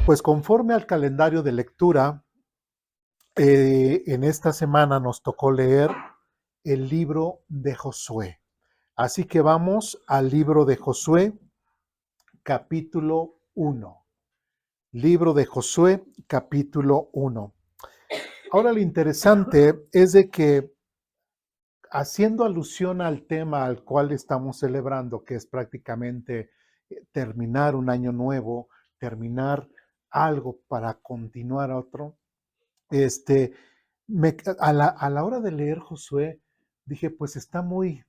Pues conforme al calendario de lectura, en esta semana nos tocó leer el libro de Josué. Así que vamos al libro de Josué, capítulo 1. Libro de Josué, capítulo 1. Ahora lo interesante es de que, haciendo alusión al tema al cual estamos celebrando, que es prácticamente terminar un año nuevo, terminar algo para continuar otro, este, a la hora de leer Josué, dije, pues está muy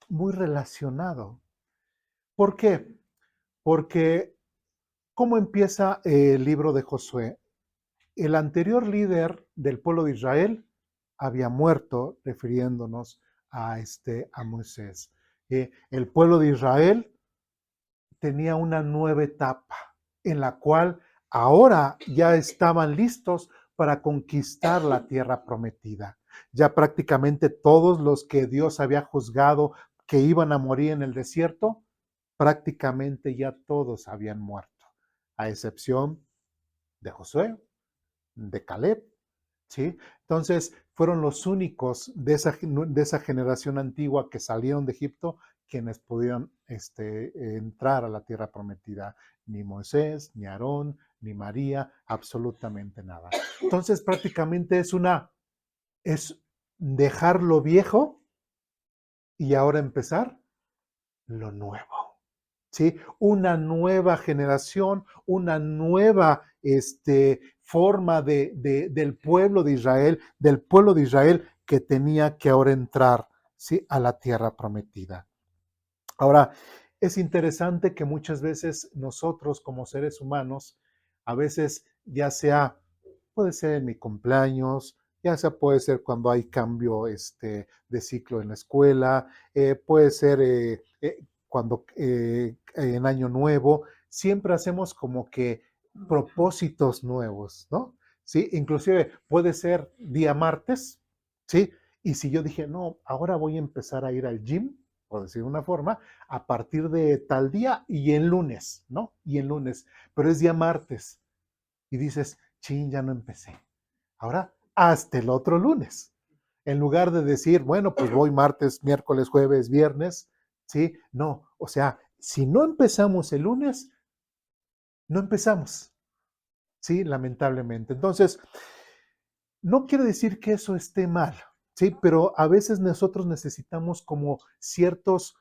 relacionado. ¿Por qué? Porque, ¿cómo empieza el libro de Josué? El anterior líder del pueblo de Israel había muerto, refiriéndonos a Moisés. El pueblo de Israel tenía una nueva etapa en la cual ahora ya estaban listos para conquistar la tierra prometida. Ya prácticamente todos los que Dios había juzgado que iban a morir en el desierto, prácticamente ya todos habían muerto, a excepción de Josué, de Caleb, ¿sí? Entonces fueron los únicos de esa generación antigua que salieron de Egipto quienes pudieron entrar a la tierra prometida. Ni Moisés, ni Aarón, ni María, absolutamente nada. Entonces prácticamente es dejar lo viejo y ahora empezar lo nuevo. ¿Sí? Una nueva generación, una nueva forma del pueblo de Israel que tenía que ahora entrar, ¿sí?, a la tierra prometida. Ahora, es interesante que muchas veces nosotros como seres humanos, a veces ya sea, puede ser en mi cumpleaños, ya sea puede ser cuando hay cambio de ciclo en la escuela, puede ser cuando en Año Nuevo, siempre hacemos como que propósitos nuevos, ¿no? Sí, inclusive puede ser día martes, ¿sí? Y si yo dije, no, ahora voy a empezar a ir al gym, por decir una forma, a partir de tal día y en lunes, ¿no? Y en lunes, pero es día martes. Y dices, chin, ya no empecé. Ahora, hasta el otro lunes. En lugar de decir, bueno, pues voy martes, miércoles, jueves, viernes, ¿sí? No, o sea, si no empezamos el lunes, no empezamos, ¿sí? Lamentablemente. Entonces, no quiere decir que eso esté mal, ¿sí? Pero a veces nosotros necesitamos como ciertos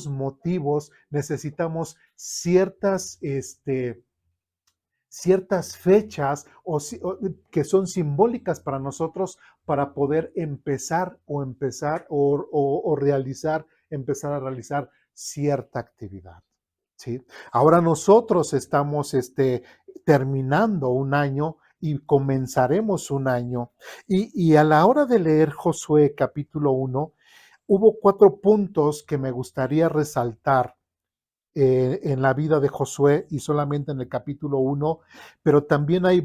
motivos, necesitamos ciertas fechas que son simbólicas para nosotros para poder empezar a realizar cierta actividad. ¿Sí? Ahora nosotros estamos terminando un año y comenzaremos un año. Y a la hora de leer Josué capítulo 1, hubo 4 puntos que me gustaría resaltar en la vida de Josué y solamente en el capítulo 1, pero también hay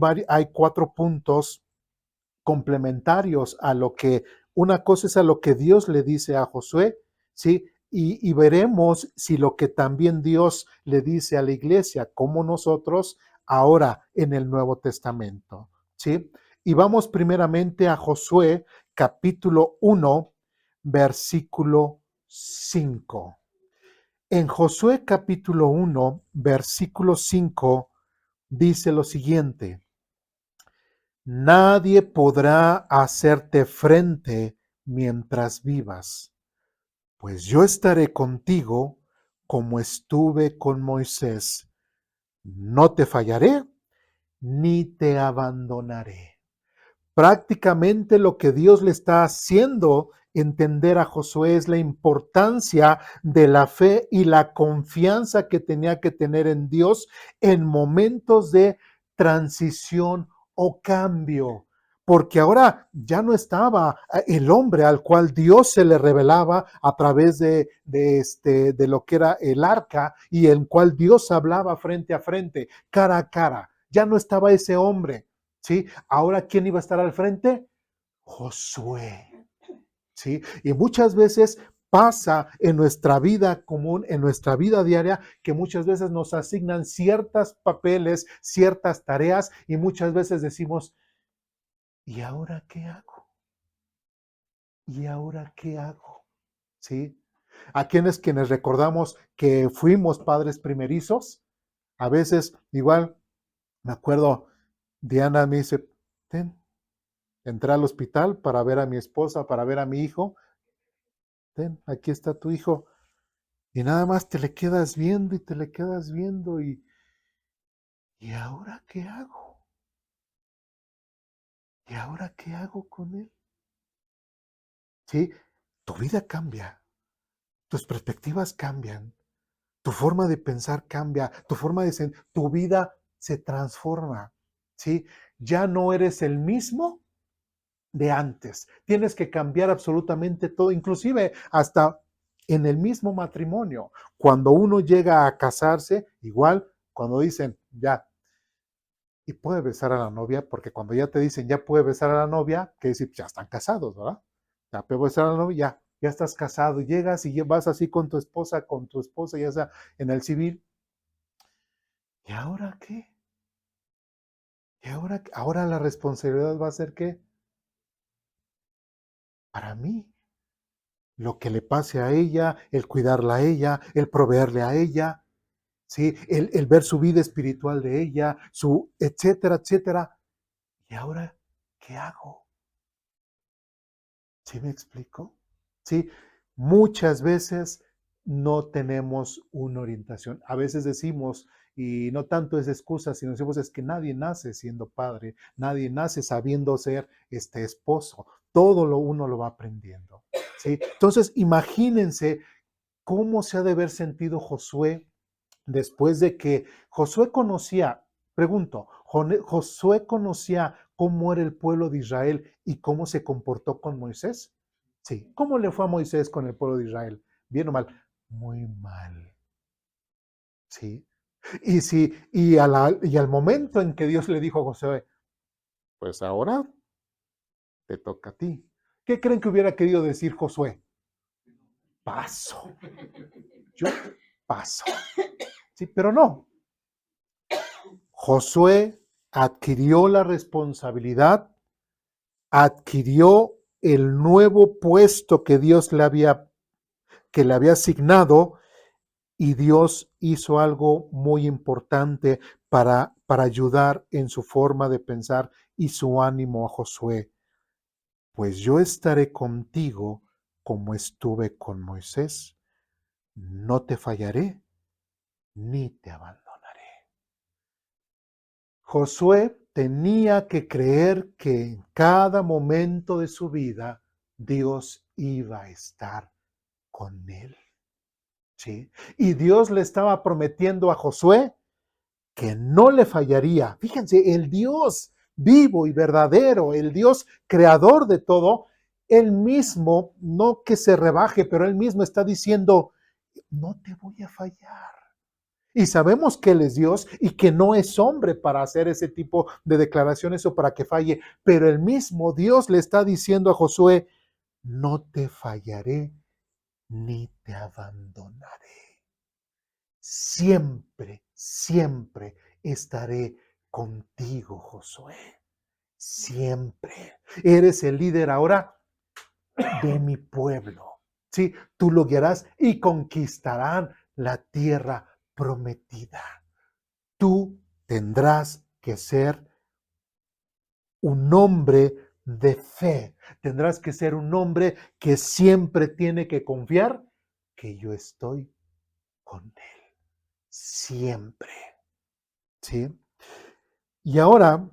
4 puntos complementarios a lo que, una cosa es a lo que Dios le dice a Josué, ¿sí? Y veremos si lo que también Dios le dice a la iglesia, como nosotros, ahora en el Nuevo Testamento, ¿sí? Y vamos primeramente a Josué, capítulo 1, versículo 5. En Josué capítulo 1, versículo 5, dice lo siguiente: nadie podrá hacerte frente mientras vivas, pues yo estaré contigo como estuve con Moisés. No te fallaré ni te abandonaré. Prácticamente lo que Dios le está haciendo entender a Josué es la importancia de la fe y la confianza que tenía que tener en Dios en momentos de transición o cambio. Porque ahora ya no estaba el hombre al cual Dios se le revelaba a través de lo que era el arca y el cual Dios hablaba frente a frente, cara a cara. Ya no estaba ese hombre. ¿Sí? Ahora, ¿quién iba a estar al frente? Josué. ¿Sí? Y muchas veces pasa en nuestra vida común, en nuestra vida diaria, que muchas veces nos asignan ciertos papeles, ciertas tareas y muchas veces decimos, ¿y ahora qué hago? ¿Y ahora qué hago? ¿Sí? A quienes recordamos que fuimos padres primerizos, a veces igual, me acuerdo, Diana me dice, ten, entré al hospital para ver a mi esposa, para ver a mi hijo, ten, aquí está tu hijo. Y nada más te le quedas viendo y te le quedas viendo ¿y ahora qué hago? ¿Y ahora qué hago con él? Sí, tu vida cambia, tus perspectivas cambian, tu forma de pensar cambia, tu forma de ser, tu vida se transforma, ¿sí? Ya no eres el mismo de antes. Tienes que cambiar absolutamente todo, inclusive hasta en el mismo matrimonio. Cuando uno llega a casarse, igual, cuando dicen, ya, y puede besar a la novia, porque cuando ya te dicen, ya puede besar a la novia, que decir, ya están casados, ¿verdad? Ya puede besar a la novia, ya estás casado, llegas y vas así con tu esposa, ya sea en el civil. ¿Y ahora qué? ¿Y ahora la responsabilidad va a ser qué? Para mí. Lo que le pase a ella, el cuidarla a ella, el proveerle a ella, ¿sí? El ver su vida espiritual de ella, su etcétera, etcétera. ¿Y ahora qué hago? ¿Sí me explico? Sí, muchas veces no tenemos una orientación. A veces decimos, y no tanto es excusa, sino decimos es que nadie nace siendo padre, nadie nace sabiendo ser esposo. Todo lo uno lo va aprendiendo. ¿Sí? Entonces, imagínense cómo se ha de haber sentido Josué después de que Josué conocía, pregunto, ¿Josué conocía cómo era el pueblo de Israel y cómo se comportó con Moisés? Sí. ¿Cómo le fue a Moisés con el pueblo de Israel? ¿Bien o mal? Muy mal. Sí. Y, sí, y al momento en que Dios le dijo a Josué, pues ahora te toca a ti. ¿Qué creen que hubiera querido decir Josué? Paso. Yo paso. Sí, pero no. Josué adquirió la responsabilidad, adquirió el nuevo puesto que le había asignado y Dios hizo algo muy importante para ayudar en su forma de pensar y su ánimo a Josué. Pues yo estaré contigo como estuve con Moisés. No te fallaré ni te abandonaré. Josué tenía que creer que en cada momento de su vida Dios iba a estar con él. ¿Sí? Y Dios le estaba prometiendo a Josué que no le fallaría. Fíjense, el Dios vivo y verdadero, el Dios creador de todo, él mismo, no que se rebaje, pero él mismo está diciendo, no te voy a fallar. Y sabemos que Él es Dios y que no es hombre para hacer ese tipo de declaraciones o para que falle, pero el mismo Dios le está diciendo a Josué, no te fallaré ni te abandonaré. Siempre, siempre estaré contigo, Josué. Siempre. Eres el líder ahora de mi pueblo. Sí, tú lo guiarás y conquistarán la tierra prometida. Tú tendrás que ser un hombre de fe. Tendrás que ser un hombre que siempre tiene que confiar que yo estoy con él. Siempre. ¿Sí? Y ahora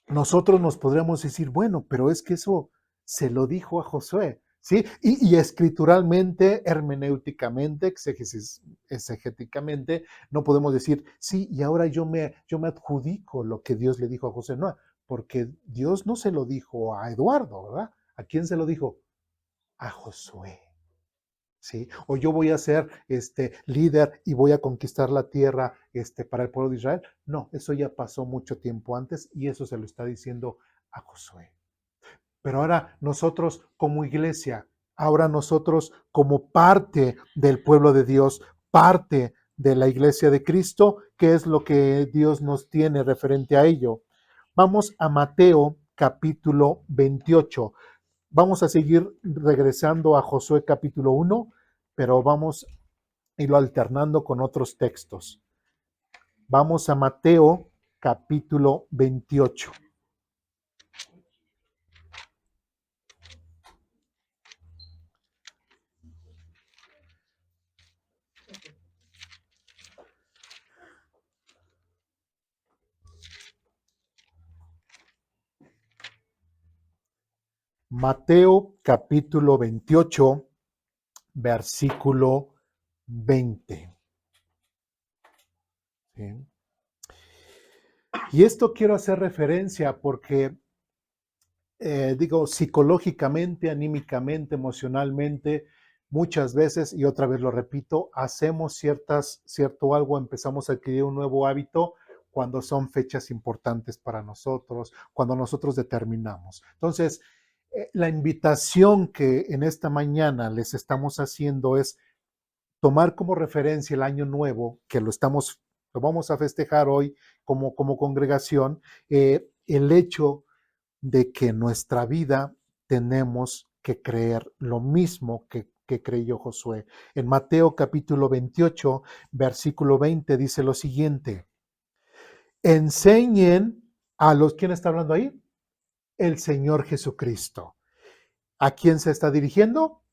nosotros nos podríamos decir, bueno, pero es que eso se lo dijo a Josué. ¿Sí? Y escrituralmente, hermenéuticamente, exegéticamente, no podemos decir, sí, y ahora yo me adjudico lo que Dios le dijo a José. No, porque Dios no se lo dijo a Eduardo, ¿verdad? ¿A quién se lo dijo? A Josué. ¿Sí? O yo voy a ser líder y voy a conquistar la tierra para el pueblo de Israel. No, eso ya pasó mucho tiempo antes y eso se lo está diciendo a Josué. Pero ahora nosotros como iglesia, Ahora nosotros, como parte del pueblo de Dios, parte de la iglesia de Cristo, ¿qué es lo que Dios nos tiene referente a ello? Vamos a Mateo capítulo 28. Vamos a seguir regresando a Josué capítulo 1, pero vamos a irlo alternando con otros textos. Vamos a Mateo capítulo 28. Mateo capítulo 28, versículo 20. ¿Sí? Y esto quiero hacer referencia porque, digo, psicológicamente, anímicamente, emocionalmente, muchas veces, y otra vez lo repito, hacemos cierto algo, empezamos a adquirir un nuevo hábito cuando son fechas importantes para nosotros, cuando nosotros determinamos. Entonces, la invitación que en esta mañana les estamos haciendo es tomar como referencia el año nuevo, que lo vamos a festejar hoy como congregación, el hecho de que en nuestra vida tenemos que creer lo mismo que creyó Josué. En Mateo capítulo 28, versículo 20 dice lo siguiente: enseñen a los, ¿quién está hablando ahí? El Señor Jesucristo. ¿A quién se está dirigiendo?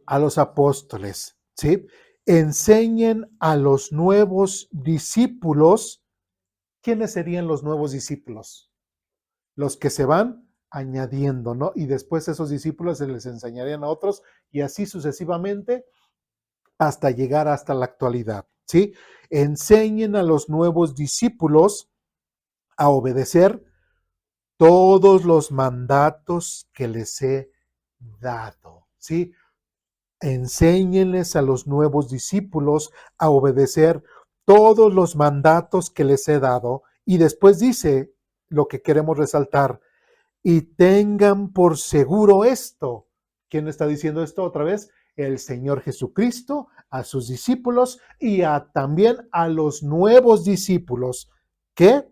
A los apóstoles, ¿sí? Enseñen a los nuevos discípulos. ¿Quiénes serían los nuevos discípulos? Los que se van añadiendo, ¿no? Y después esos discípulos se les enseñarían a otros y así sucesivamente hasta llegar hasta la actualidad, ¿sí? Enseñen a los nuevos discípulos a obedecer todos los mandatos que les he dado, ¿sí? Enséñenles a los nuevos discípulos a obedecer todos los mandatos que les he dado. Y después dice lo que queremos resaltar: y tengan por seguro esto. ¿Quién está diciendo esto otra vez? El Señor Jesucristo a sus discípulos y también a los nuevos discípulos. ¿Qué?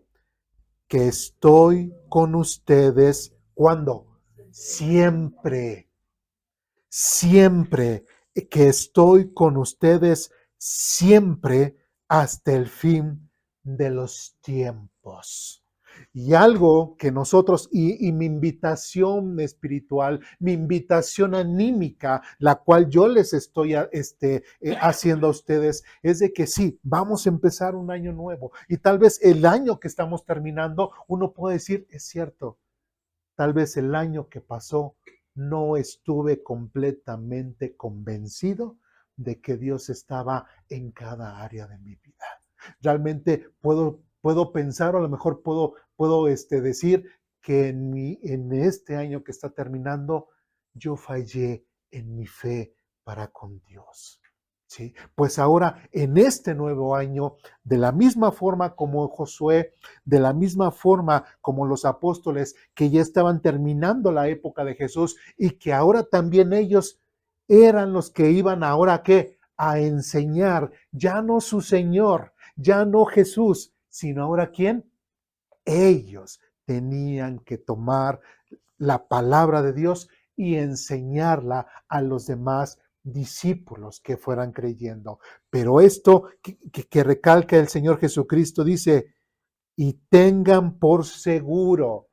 Que estoy con ustedes. ¿Cuándo? Siempre. Siempre, que estoy con ustedes siempre hasta el fin de los tiempos. Y algo que nosotros, y mi invitación espiritual, mi invitación anímica, la cual yo les estoy haciendo a ustedes, es de que sí, vamos a empezar un año nuevo. Y tal vez el año que estamos terminando, uno puede decir, es cierto, tal vez el año que pasó no estuve completamente convencido de que Dios estaba en cada área de mi vida. Realmente puedo pensar, o a lo mejor puedo decir que en este año que está terminando, yo fallé en mi fe para con Dios. ¿Sí? Pues ahora, en este nuevo año, de la misma forma como Josué, de la misma forma como los apóstoles que ya estaban terminando la época de Jesús y que ahora también ellos eran los que iban ahora ¿qué? A enseñar, ya no su Señor, ya no Jesús, sino ahora ¿quién? Ellos tenían que tomar la palabra de Dios y enseñarla a los demás discípulos que fueran creyendo. Pero esto que recalca el Señor Jesucristo dice, y tengan por seguro.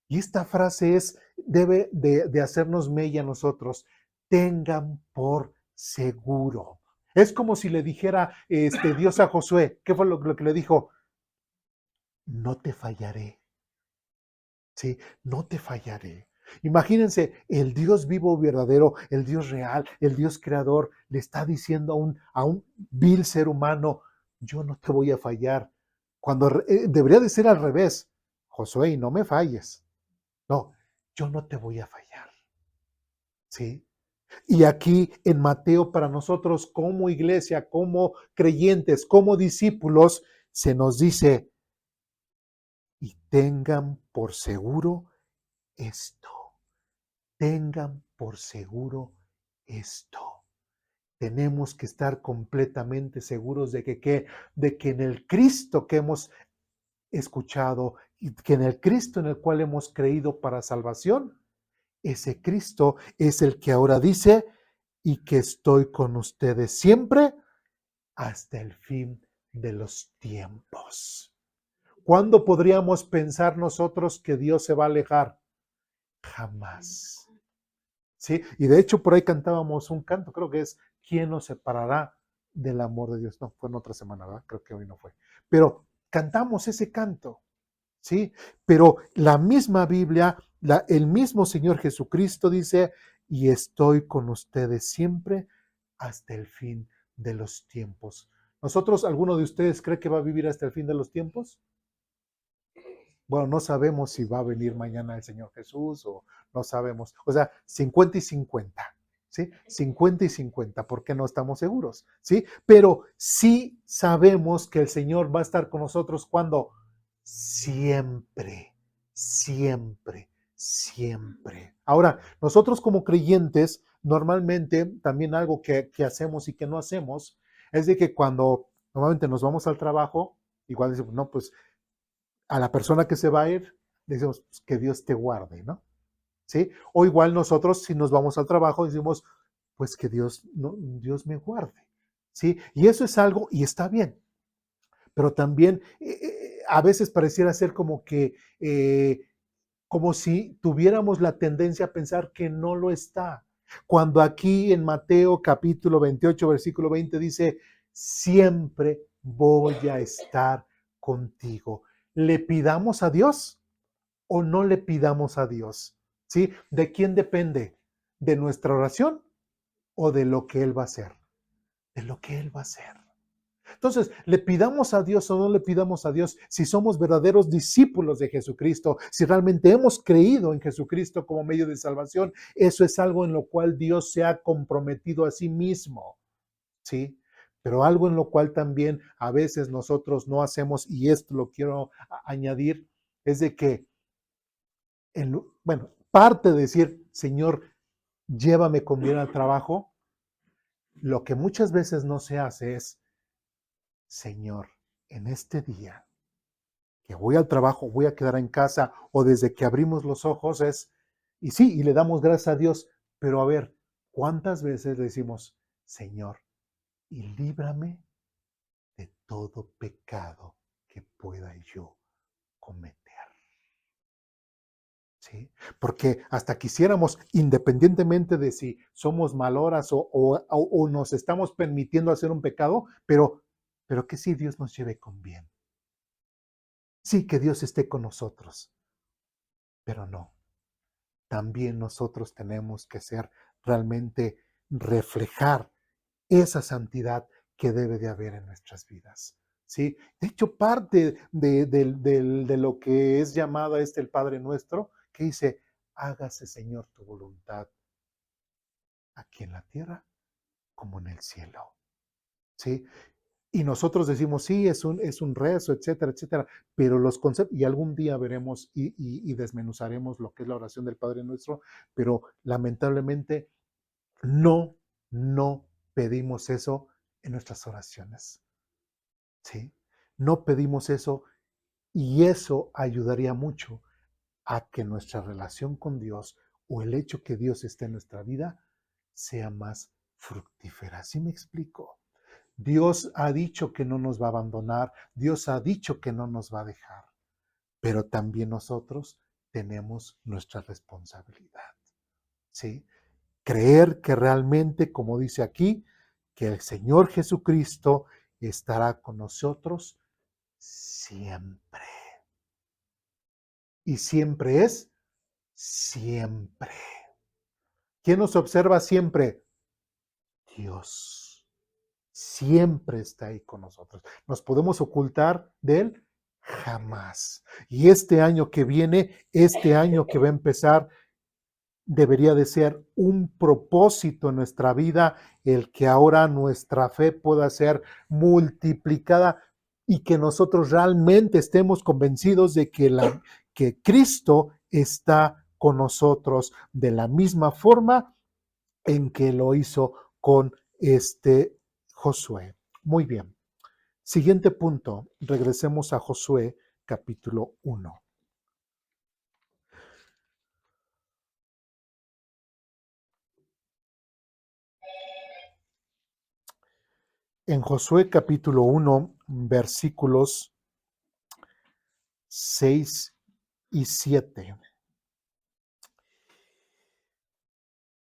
Y esta frase debe de hacernos mella a nosotros. Tengan por seguro. Es como si le dijera Dios a Josué, ¿qué fue lo que le dijo? No te fallaré. Sí, no te fallaré. Imagínense, el Dios vivo verdadero, el Dios real, el Dios creador, le está diciendo a un vil ser humano, yo no te voy a fallar. Cuando debería de ser al revés. Josué, no me falles. No, yo no te voy a fallar. ¿Sí? Y aquí en Mateo, para nosotros como iglesia, como creyentes, como discípulos, se nos dice, y tengan por seguro esto. Tengan por seguro esto. Tenemos que estar completamente seguros de que en el Cristo que hemos escuchado y que en el Cristo en el cual hemos creído para salvación, ese Cristo es el que ahora dice, y que estoy con ustedes siempre hasta el fin de los tiempos. ¿Cuándo podríamos pensar nosotros que Dios se va a alejar? Jamás. ¿Sí? Y de hecho por ahí cantábamos un canto, creo que es ¿quién nos separará del amor de Dios? No, fue en otra semana, ¿verdad? Creo que hoy no fue. Pero cantamos ese canto, ¿sí? Pero la misma Biblia, el mismo Señor Jesucristo dice, y estoy con ustedes siempre hasta el fin de los tiempos. ¿Nosotros, alguno de ustedes cree que va a vivir hasta el fin de los tiempos? Bueno, no sabemos si va a venir mañana el Señor Jesús o no sabemos. O sea, 50 y 50, ¿sí? 50 y 50, porque no estamos seguros, ¿sí? Pero sí sabemos que el Señor va a estar con nosotros cuando siempre, siempre, siempre. Ahora, nosotros como creyentes, normalmente también algo que hacemos y que no hacemos es de que cuando normalmente nos vamos al trabajo, igual decimos, no, pues a la persona que se va a ir, decimos pues, que Dios te guarde, ¿no? ¿Sí? O igual nosotros, si nos vamos al trabajo, decimos, pues que Dios, no, Dios me guarde, ¿sí? Y eso es algo, y está bien, pero también a veces pareciera ser como si tuviéramos la tendencia a pensar que no lo está. Cuando aquí en Mateo capítulo 28, versículo 20 dice, siempre voy a estar contigo. ¿Le pidamos a Dios o no le pidamos a Dios? ¿Sí? ¿De quién depende? ¿De nuestra oración o de lo que Él va a hacer? De lo que Él va a hacer. Entonces, le pidamos a Dios o no le pidamos a Dios, si somos verdaderos discípulos de Jesucristo, si realmente hemos creído en Jesucristo como medio de salvación, eso es algo en lo cual Dios se ha comprometido a sí mismo, ¿sí? Pero algo en lo cual también a veces nosotros no hacemos, y esto lo quiero añadir, es de que, bueno, parte de decir, Señor, llévame con bien al trabajo, lo que muchas veces no se hace es, Señor, en este día que voy al trabajo, voy a quedar en casa o desde que abrimos los ojos es, y sí, y le damos gracias a Dios, pero a ver, ¿cuántas veces le decimos, Señor, y líbrame de todo pecado que pueda yo cometer? ¿Sí? Porque hasta quisiéramos, independientemente de si somos maloras o nos estamos permitiendo hacer un pecado, pero que sí Dios nos lleve con bien. Sí, que Dios esté con nosotros, pero no. También nosotros tenemos que ser realmente reflejar esa santidad que debe de haber en nuestras vidas. ¿Sí? De hecho, parte de lo que es llamado el Padre Nuestro, que dice, hágase Señor tu voluntad aquí en la tierra como en el cielo. ¿Sí? Y nosotros decimos, sí, es un rezo, etcétera, etcétera, pero los conceptos, y algún día veremos y desmenuzaremos lo que es la oración del Padre Nuestro, pero lamentablemente no pedimos eso en nuestras oraciones, ¿sí? No pedimos eso y eso ayudaría mucho a que nuestra relación con Dios o el hecho que Dios esté en nuestra vida sea más fructífera. ¿Sí me explico? Dios ha dicho que no nos va a abandonar, Dios ha dicho que no nos va a dejar, pero también nosotros tenemos nuestra responsabilidad, ¿sí? Creer que realmente, como dice aquí, que el Señor Jesucristo estará con nosotros siempre. Y siempre es siempre. ¿Quién nos observa siempre? Dios. Siempre está ahí con nosotros. ¿Nos podemos ocultar de Él? Jamás. Y este año que viene, este año que va a empezar, debería de ser un propósito en nuestra vida, el que ahora nuestra fe pueda ser multiplicada y que nosotros realmente estemos convencidos de que Cristo está con nosotros de la misma forma en que lo hizo con este Josué. Muy bien. Siguiente punto. Regresemos a Josué capítulo 1. En Josué capítulo 1, versículos 6 y 7.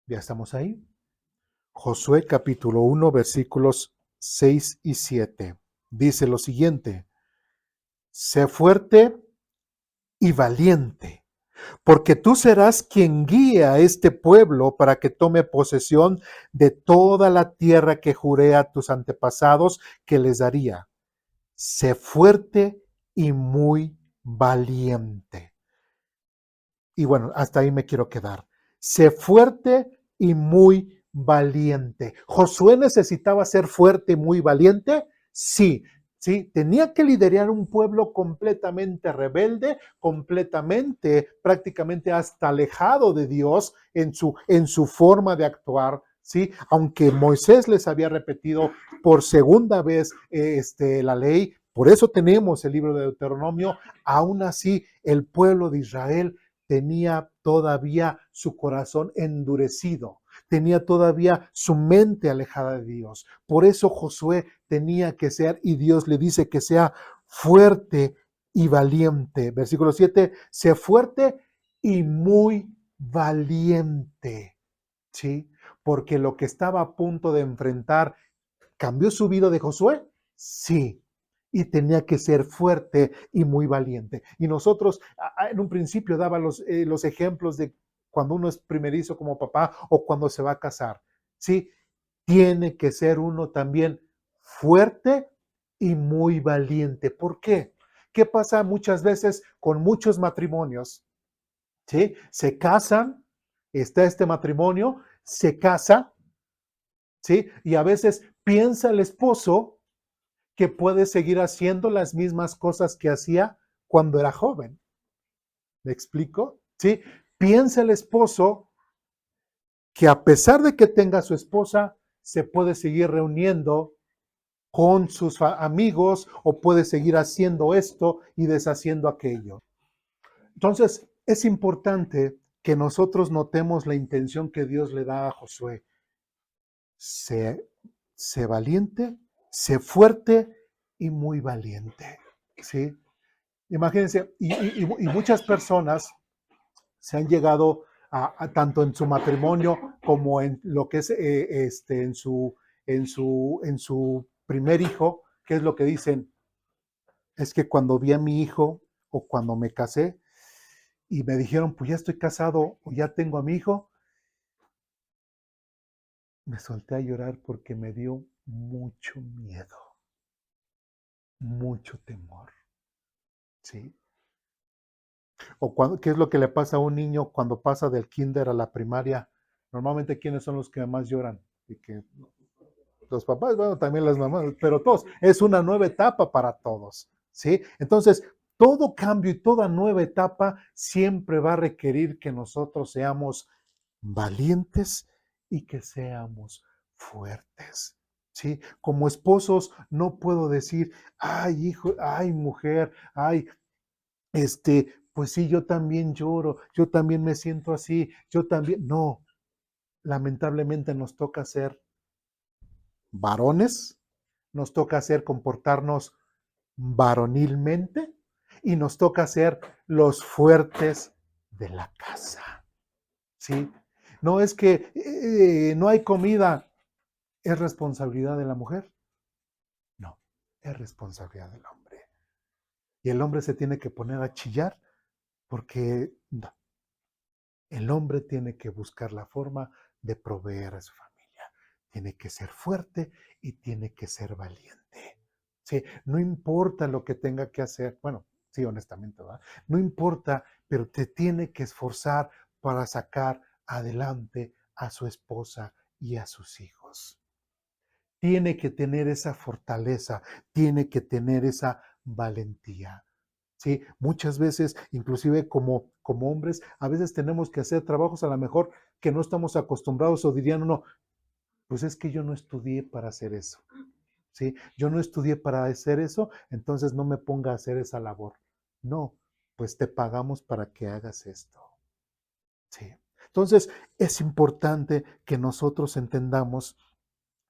¿Ya estamos ahí? Josué capítulo 1, versículos 6 y 7. Dice lo siguiente: sé fuerte y valiente, porque tú serás quien guíe a este pueblo para que tome posesión de toda la tierra que juré a tus antepasados que les daría. Sé fuerte y muy valiente. Y bueno, hasta ahí me quiero quedar. Sé fuerte y muy valiente. ¿Josué necesitaba ser fuerte y muy valiente? Sí, sí, tenía que liderar un pueblo completamente rebelde, completamente, prácticamente hasta alejado de Dios en su forma de actuar. Sí, aunque Moisés les había repetido por segunda vez la ley, por eso tenemos el libro de Deuteronomio, aún así el pueblo de Israel tenía todavía su corazón endurecido, tenía todavía su mente alejada de Dios. Por eso Josué tenía que ser, y Dios le dice que sea fuerte y valiente. Versículo 7, sé fuerte y muy valiente, ¿sí? Porque lo que estaba a punto de enfrentar, ¿cambió su vida de Josué? Sí, y tenía que ser fuerte y muy valiente. Y nosotros en un principio daba los ejemplos de cuando uno es primerizo como papá o cuando se va a casar. Sí, tiene que ser uno también fuerte y muy valiente. ¿Por qué? ¿Qué pasa muchas veces con muchos matrimonios? ¿Sí? Se casan, está este matrimonio, se casa, ¿sí? Y a veces piensa el esposo que puede seguir haciendo las mismas cosas que hacía cuando era joven. ¿Me explico? ¿Sí? Piensa el esposo que a pesar de que tenga a su esposa, se puede seguir reuniendo con sus amigos o puede seguir haciendo esto y deshaciendo aquello. Entonces, es importante que nosotros notemos la intención que Dios le da a Josué. Sé, sé valiente, sé fuerte y muy valiente. ¿Sí? Imagínense, y muchas personas se han llegado tanto en su matrimonio como en lo que es en su primer hijo, que es lo que dicen, es que cuando vi a mi hijo o cuando me casé y me dijeron, pues ya estoy casado o ya tengo a mi hijo, me solté a llorar porque me dio mucho miedo, mucho temor, ¿sí? O ¿qué es lo que le pasa a un niño cuando pasa del kinder a la primaria? Normalmente, ¿quiénes son los que más lloran? Y que los papás, bueno, también las mamás, pero todos, es una nueva etapa para todos, ¿sí? Entonces, todo cambio y toda nueva etapa siempre va a requerir que nosotros seamos valientes y que seamos fuertes, ¿sí? Como esposos no puedo decir, ay, hijo, ay, mujer, ay, pues sí, yo también lloro, yo también me siento así, yo también, no, lamentablemente nos toca ser varones, nos toca hacer comportarnos varonilmente y nos toca ser los fuertes de la casa, ¿sí? No es que no hay comida, es responsabilidad de la mujer, no, es responsabilidad del hombre. Y el hombre se tiene que poner a chillar porque no, el hombre tiene que buscar la forma de proveer a su familia. Tiene que ser fuerte y tiene que ser valiente. Sí, no importa lo que tenga que hacer. Bueno, sí, honestamente, ¿verdad? No importa, pero te tiene que esforzar para sacar adelante a su esposa y a sus hijos. Tiene que tener esa fortaleza, tiene que tener esa valentía. Sí, muchas veces, inclusive como hombres, a veces tenemos que hacer trabajos a lo mejor que no estamos acostumbrados o dirían uno, pues es que yo no estudié para hacer eso. ¿Sí? Yo no estudié para hacer eso, entonces no me ponga a hacer esa labor. No, pues te pagamos para que hagas esto. ¿Sí? Entonces, es importante que nosotros entendamos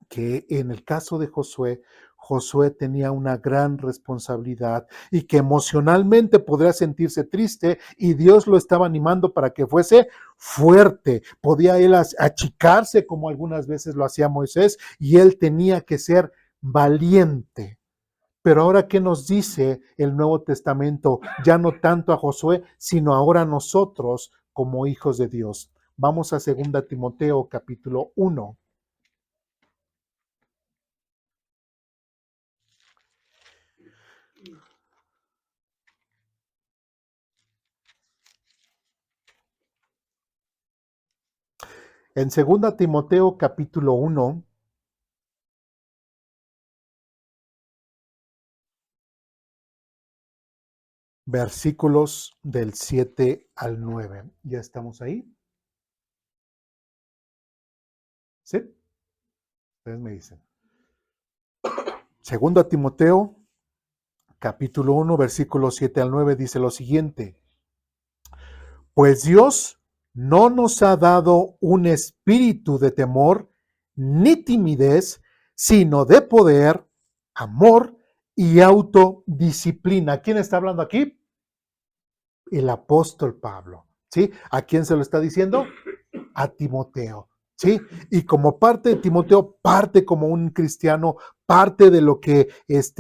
que en el caso de Josué, Josué tenía una gran responsabilidad y que emocionalmente podría sentirse triste y Dios lo estaba animando para que fuese fuerte. Podía él achicarse como algunas veces lo hacía Moisés y él tenía que ser valiente. Pero ahora, ¿qué nos dice el Nuevo Testamento? Ya no tanto a Josué, sino ahora a nosotros como hijos de Dios. Vamos a 2 Timoteo capítulo 1. En 2 Timoteo capítulo 1, versículos del 7 al 9. ¿Ya estamos ahí? ¿Sí? Ustedes me dicen. 2 Timoteo capítulo 1, versículos 7 al 9 dice lo siguiente. Pues Dios no nos ha dado un espíritu de temor ni timidez, sino de poder, amor y autodisciplina. ¿Quién está hablando aquí? El apóstol Pablo. ¿Sí? ¿A quién se lo está diciendo? A Timoteo. ¿Sí? Y como parte de Timoteo, parte como un cristiano, parte de lo que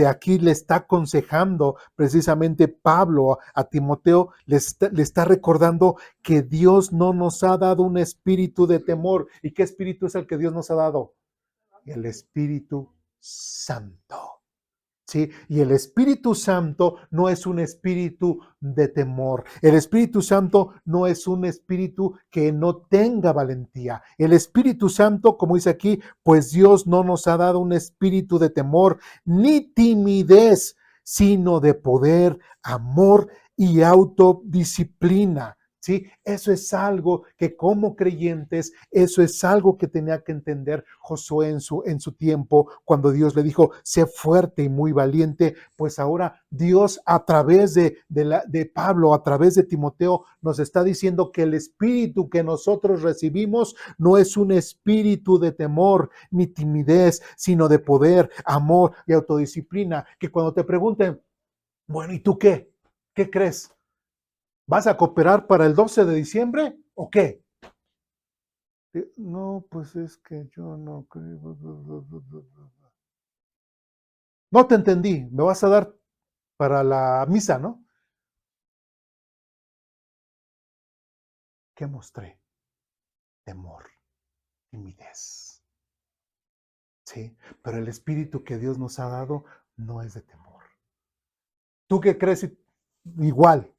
aquí le está aconsejando precisamente Pablo a Timoteo, le está recordando que Dios no nos ha dado un espíritu de temor. ¿Y qué espíritu es el que Dios nos ha dado? El Espíritu Santo. ¿Sí? Y el Espíritu Santo no es un espíritu de temor. El Espíritu Santo no es un espíritu que no tenga valentía. El Espíritu Santo, como dice aquí, pues Dios no nos ha dado un espíritu de temor ni timidez, sino de poder, amor y autodisciplina. ¿Sí? Eso es algo que como creyentes, eso es algo que tenía que entender Josué en su tiempo, cuando Dios le dijo, sé fuerte y muy valiente, pues ahora Dios a través de Pablo, a través de Timoteo, nos está diciendo que el espíritu que nosotros recibimos no es un espíritu de temor ni timidez, sino de poder, amor y autodisciplina, que cuando te pregunten, bueno, ¿y tú qué? ¿Qué crees? ¿Vas a cooperar para el 12 de diciembre o qué? No, pues es que yo no creo. No te entendí. Me vas a dar para la misa, ¿no? ¿Qué mostré? Temor, timidez. Sí, pero el espíritu que Dios nos ha dado no es de temor. ¿Tú qué crees? Igual.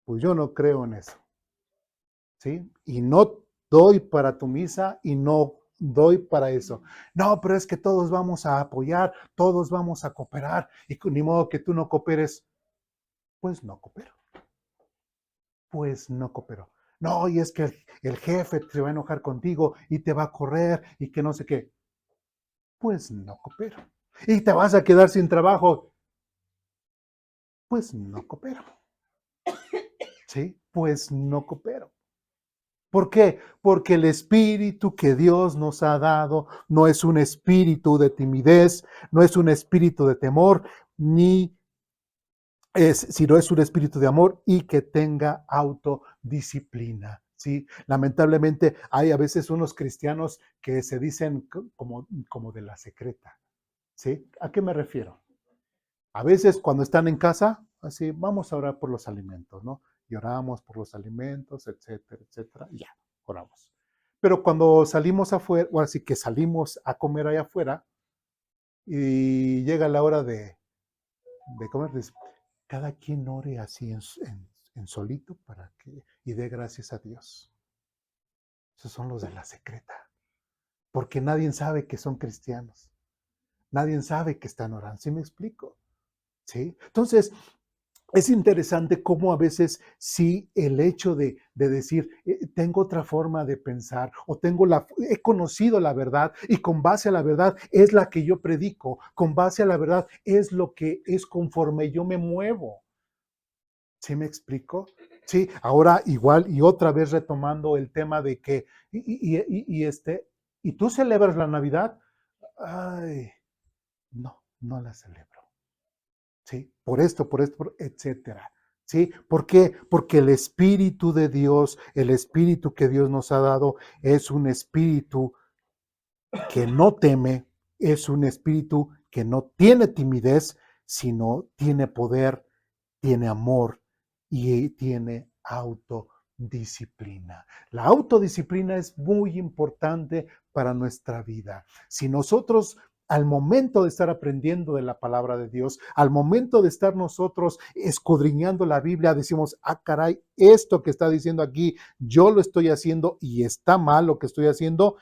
Pues yo no creo en eso. ¿Sí? Y no doy para tu misa y no doy para eso. No, pero es que todos vamos a apoyar, todos vamos a cooperar y ni modo que tú no cooperes. Pues no coopero. Pues no cooperó. No, y es que el jefe se va a enojar contigo y te va a correr y que no sé qué. Pues no coopero. Y te vas a quedar sin trabajo. Pues no coopero. ¿Sí? Pues no coopero. ¿Por qué? Porque el espíritu que Dios nos ha dado no es un espíritu de timidez, no es un espíritu de temor, ni sino es un espíritu de amor y que tenga autodisciplina. ¿Sí? Lamentablemente hay a veces unos cristianos que se dicen como de la secreta. ¿Sí? ¿A qué me refiero? A veces cuando están en casa, así, vamos a orar por los alimentos, ¿no? Y oramos por los alimentos, etcétera, etcétera, y ya, oramos. Pero cuando salimos afuera, o así que salimos a comer allá afuera, y llega la hora de comer, cada quien ore así en solito para que, y dé gracias a Dios. Esos son los de la secreta, porque nadie sabe que son cristianos, nadie sabe que están orando, ¿sí me explico? ¿Sí? Entonces, Es interesante cómo a veces sí el hecho de decir, tengo otra forma de pensar o he conocido la verdad y con base a la verdad es la que yo predico, con base a la verdad es lo que es conforme yo me muevo. ¿Sí me explico? Sí, ahora igual y otra vez retomando el tema de que, ¿y tú celebras la Navidad? Ay, no, no la celebro. ¿Sí? Por esto, etcétera. ¿Sí? ¿Por qué? Porque el Espíritu de Dios, el Espíritu que Dios nos ha dado, es un Espíritu que no teme, es un Espíritu que no tiene timidez, sino tiene poder, tiene amor y tiene autodisciplina. La autodisciplina es muy importante para nuestra vida. Si nosotros al momento de estar aprendiendo de la palabra de Dios, al momento de estar nosotros escudriñando la Biblia, decimos, ah, caray, esto que está diciendo aquí, yo lo estoy haciendo y está mal lo que estoy haciendo,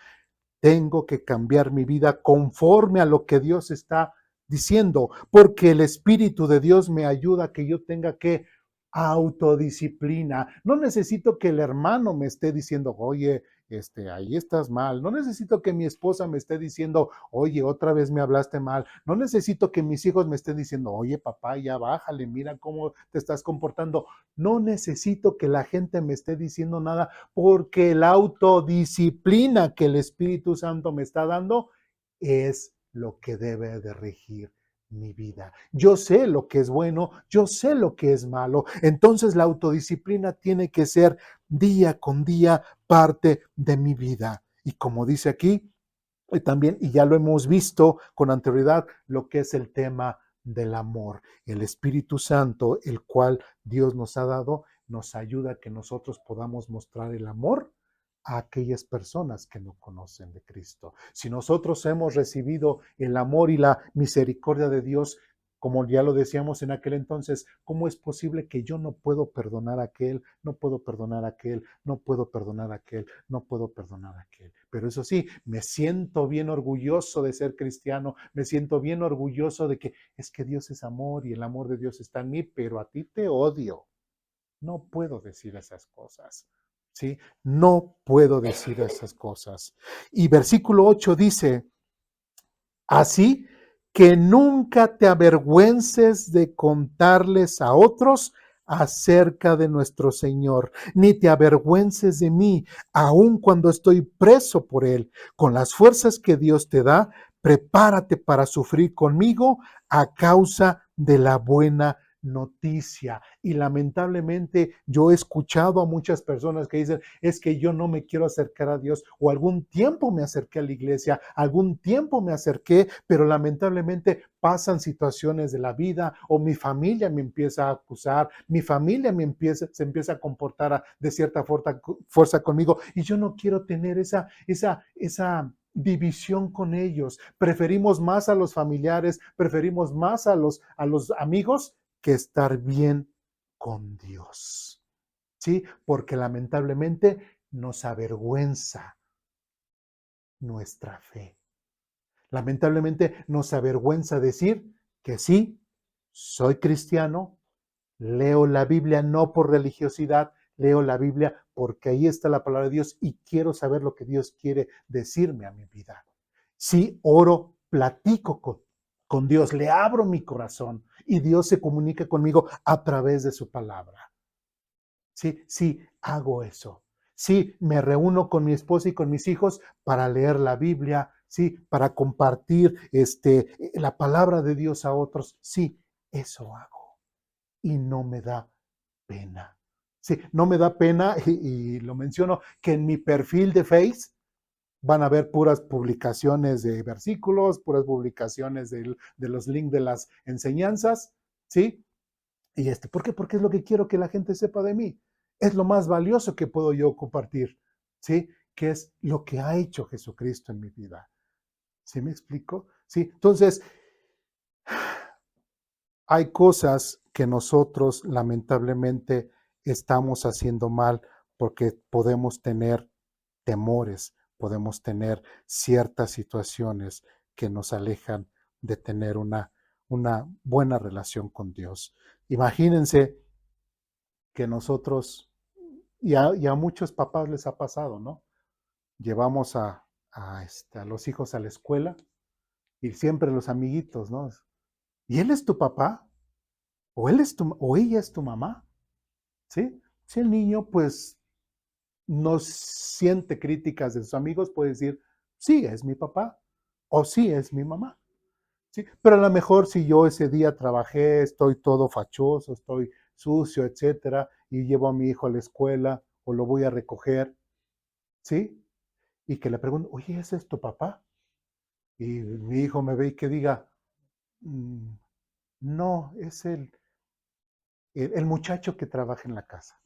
tengo que cambiar mi vida conforme a lo que Dios está diciendo, porque el Espíritu de Dios me ayuda a que yo tenga que autodisciplina. No necesito que el hermano me esté diciendo, oye, ahí estás mal. No necesito que mi esposa me esté diciendo, oye, otra vez me hablaste mal. No necesito que mis hijos me estén diciendo, oye, papá, ya bájale, mira cómo te estás comportando. No necesito que la gente me esté diciendo nada porque la autodisciplina que el Espíritu Santo me está dando es lo que debe de regir mi vida. Yo sé lo que es bueno, yo sé lo que es malo. Entonces la autodisciplina tiene que ser día con día parte de mi vida. Y como dice aquí, también, y ya lo hemos visto con anterioridad, lo que es el tema del amor. El Espíritu Santo, el cual Dios nos ha dado, nos ayuda a que nosotros podamos mostrar el amor a aquellas personas que no conocen de Cristo. Si nosotros hemos recibido el amor y la misericordia de Dios, como ya lo decíamos en aquel entonces, ¿cómo es posible que yo no puedo perdonar a aquel, no puedo perdonar a aquel, no puedo perdonar a aquel, no puedo perdonar a aquel? Pero eso sí, me siento bien orgulloso de ser cristiano, me siento bien orgulloso de que es que Dios es amor y el amor de Dios está en mí, pero a ti te odio. No puedo decir esas cosas. ¿Sí? No puedo decir esas cosas. Y versículo 8 dice, así que nunca te avergüences de contarles a otros acerca de nuestro Señor, ni te avergüences de mí, aun cuando estoy preso por Él. Con las fuerzas que Dios te da, prepárate para sufrir conmigo a causa de la buena noticia. Y lamentablemente yo he escuchado a muchas personas que dicen, es que yo no me quiero acercar a Dios, o algún tiempo me acerqué a la iglesia, algún tiempo me acerqué, pero lamentablemente pasan situaciones de la vida o mi familia me empieza a acusar, mi familia se empieza a comportar de cierta fuerza conmigo y yo no quiero tener esa división con ellos. Preferimos más a los familiares, preferimos más a los amigos que estar bien con Dios. ¿Sí? Porque lamentablemente nos avergüenza nuestra fe. Lamentablemente nos avergüenza decir que sí, soy cristiano, leo la Biblia no por religiosidad, leo la Biblia porque ahí está la palabra de Dios y quiero saber lo que Dios quiere decirme a mi vida. Sí, oro, platico con Dios, le abro mi corazón y Dios se comunica conmigo a través de su palabra. Sí, sí, hago eso. Sí, me reúno con mi esposa y con mis hijos para leer la Biblia, sí, para compartir la palabra de Dios a otros. Sí, eso hago. Y no me da pena. Sí, no me da pena, y lo menciono, que en mi perfil de Face van a ver puras publicaciones de versículos, puras publicaciones de los links de las enseñanzas, ¿sí? Y ¿por qué? Porque es lo que quiero que la gente sepa de mí. Es lo más valioso que puedo yo compartir, ¿sí? Que es lo que ha hecho Jesucristo en mi vida. ¿Sí me explico? Sí. Entonces, hay cosas que nosotros lamentablemente estamos haciendo mal porque podemos tener temores, podemos tener ciertas situaciones que nos alejan de tener una buena relación con Dios. Imagínense que nosotros, y a muchos papás les ha pasado, ¿no? Llevamos a los hijos a la escuela y siempre los amiguitos, ¿no? ¿Y él es tu papá? ¿O ella es tu mamá? ¿Sí? Si el niño, pues, no siente críticas de sus amigos, puede decir, sí, es mi papá, o sí, es mi mamá. ¿Sí? Pero a lo mejor si yo ese día trabajé, estoy todo fachoso, estoy sucio, etcétera, y llevo a mi hijo a la escuela o lo voy a recoger, ¿sí? Y que le pregunto, oye, ¿ese es tu papá? Y mi hijo me ve y que diga, "Mm, no, es el muchacho que trabaja en la casa".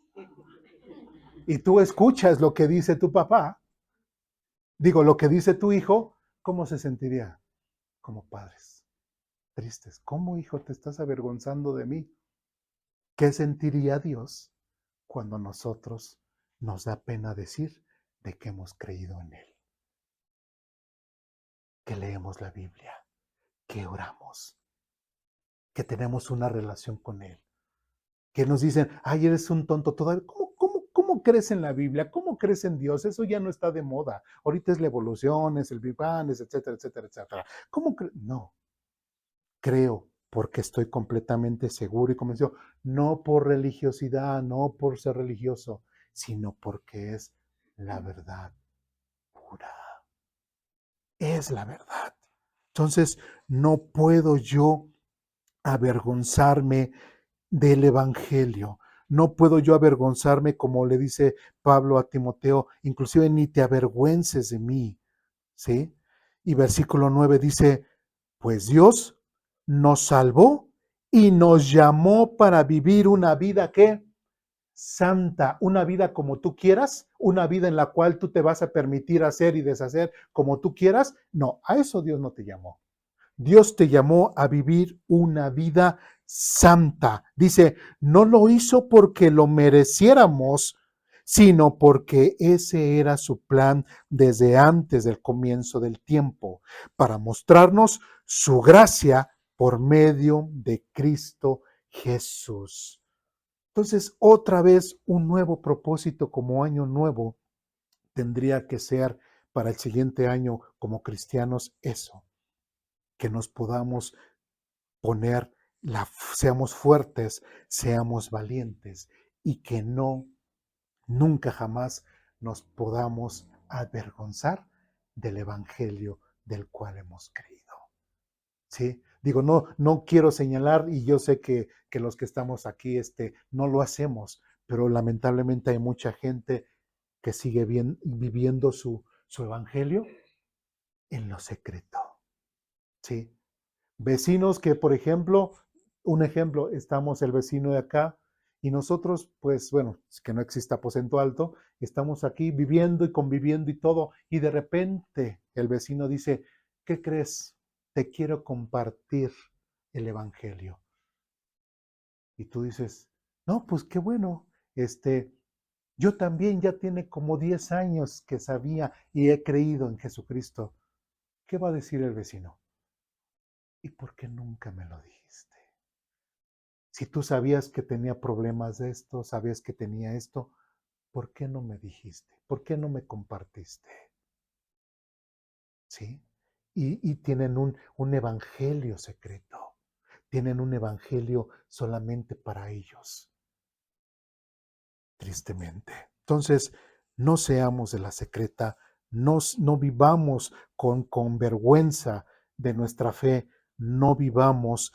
Y tú escuchas lo que dice tu papá, digo, lo que dice tu hijo, ¿cómo se sentiría? Como padres, tristes. ¿Cómo, hijo, te estás avergonzando de mí? ¿Qué sentiría Dios cuando nosotros nos da pena decir de que hemos creído en Él? Que leemos la Biblia, que oramos, que tenemos una relación con Él, que nos dicen, ay, eres un tonto todavía. ¿Cómo crees en la Biblia? ¿Cómo crees en Dios? Eso ya no está de moda. Ahorita es la evolución, es el Big Bang, es etcétera, etcétera, etcétera. No, creo porque estoy completamente seguro y convencido, no por religiosidad, no por ser religioso, sino porque es la verdad pura. Es la verdad. Entonces, no puedo yo avergonzarme del Evangelio. No puedo yo avergonzarme, como le dice Pablo a Timoteo, inclusive ni te avergüences de mí, ¿sí? Y versículo 9 dice, pues Dios nos salvó y nos llamó para vivir una vida que santa, una vida como tú quieras, una vida en la cual tú te vas a permitir hacer y deshacer como tú quieras. No, a eso Dios no te llamó. Dios te llamó a vivir una vida santa. Dice, no lo hizo porque lo mereciéramos, sino porque ese era su plan desde antes del comienzo del tiempo, para mostrarnos su gracia por medio de Cristo Jesús. Entonces, otra vez, un nuevo propósito como año nuevo tendría que ser para el siguiente año como cristianos eso, que nos podamos poner, seamos fuertes, seamos valientes y que nunca jamás nos podamos avergonzar del evangelio del cual hemos creído. ¿Sí? Digo, no quiero señalar y yo sé que los que estamos aquí no lo hacemos, pero lamentablemente hay mucha gente que sigue viviendo su evangelio en lo secreto. ¿Sí? Vecinos que, por ejemplo, un ejemplo, estamos el vecino de acá y nosotros, pues bueno, que no exista aposento alto, estamos aquí viviendo y conviviendo y todo, y de repente el vecino dice, ¿qué crees? Te quiero compartir el evangelio. Y tú dices, no, pues qué bueno, yo también ya tiene como 10 años que sabía y he creído en Jesucristo. ¿Qué va a decir el vecino? ¿Y por qué nunca me lo dijiste? Si tú sabías que tenía problemas de esto, sabías que tenía esto, ¿por qué no me dijiste? ¿Por qué no me compartiste? ¿Sí? Y tienen un evangelio secreto. Tienen un evangelio solamente para ellos, tristemente. Entonces, no seamos de la secreta, no vivamos con vergüenza de nuestra fe, no vivamos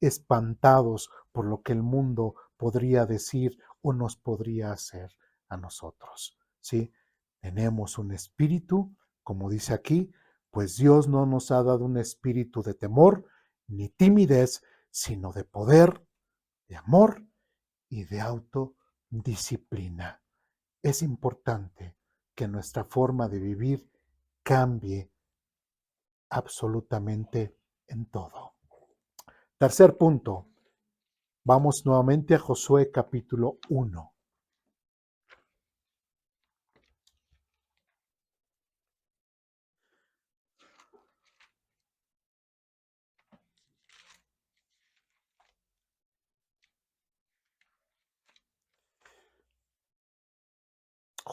espantados por lo que el mundo podría decir o nos podría hacer a nosotros. ¿Sí? Tenemos un espíritu, como dice aquí, pues Dios no nos ha dado un espíritu de temor ni timidez, sino de poder, de amor y de autodisciplina. Es importante que nuestra forma de vivir cambie absolutamente en todo. Tercer punto. Vamos nuevamente a Josué capítulo 1.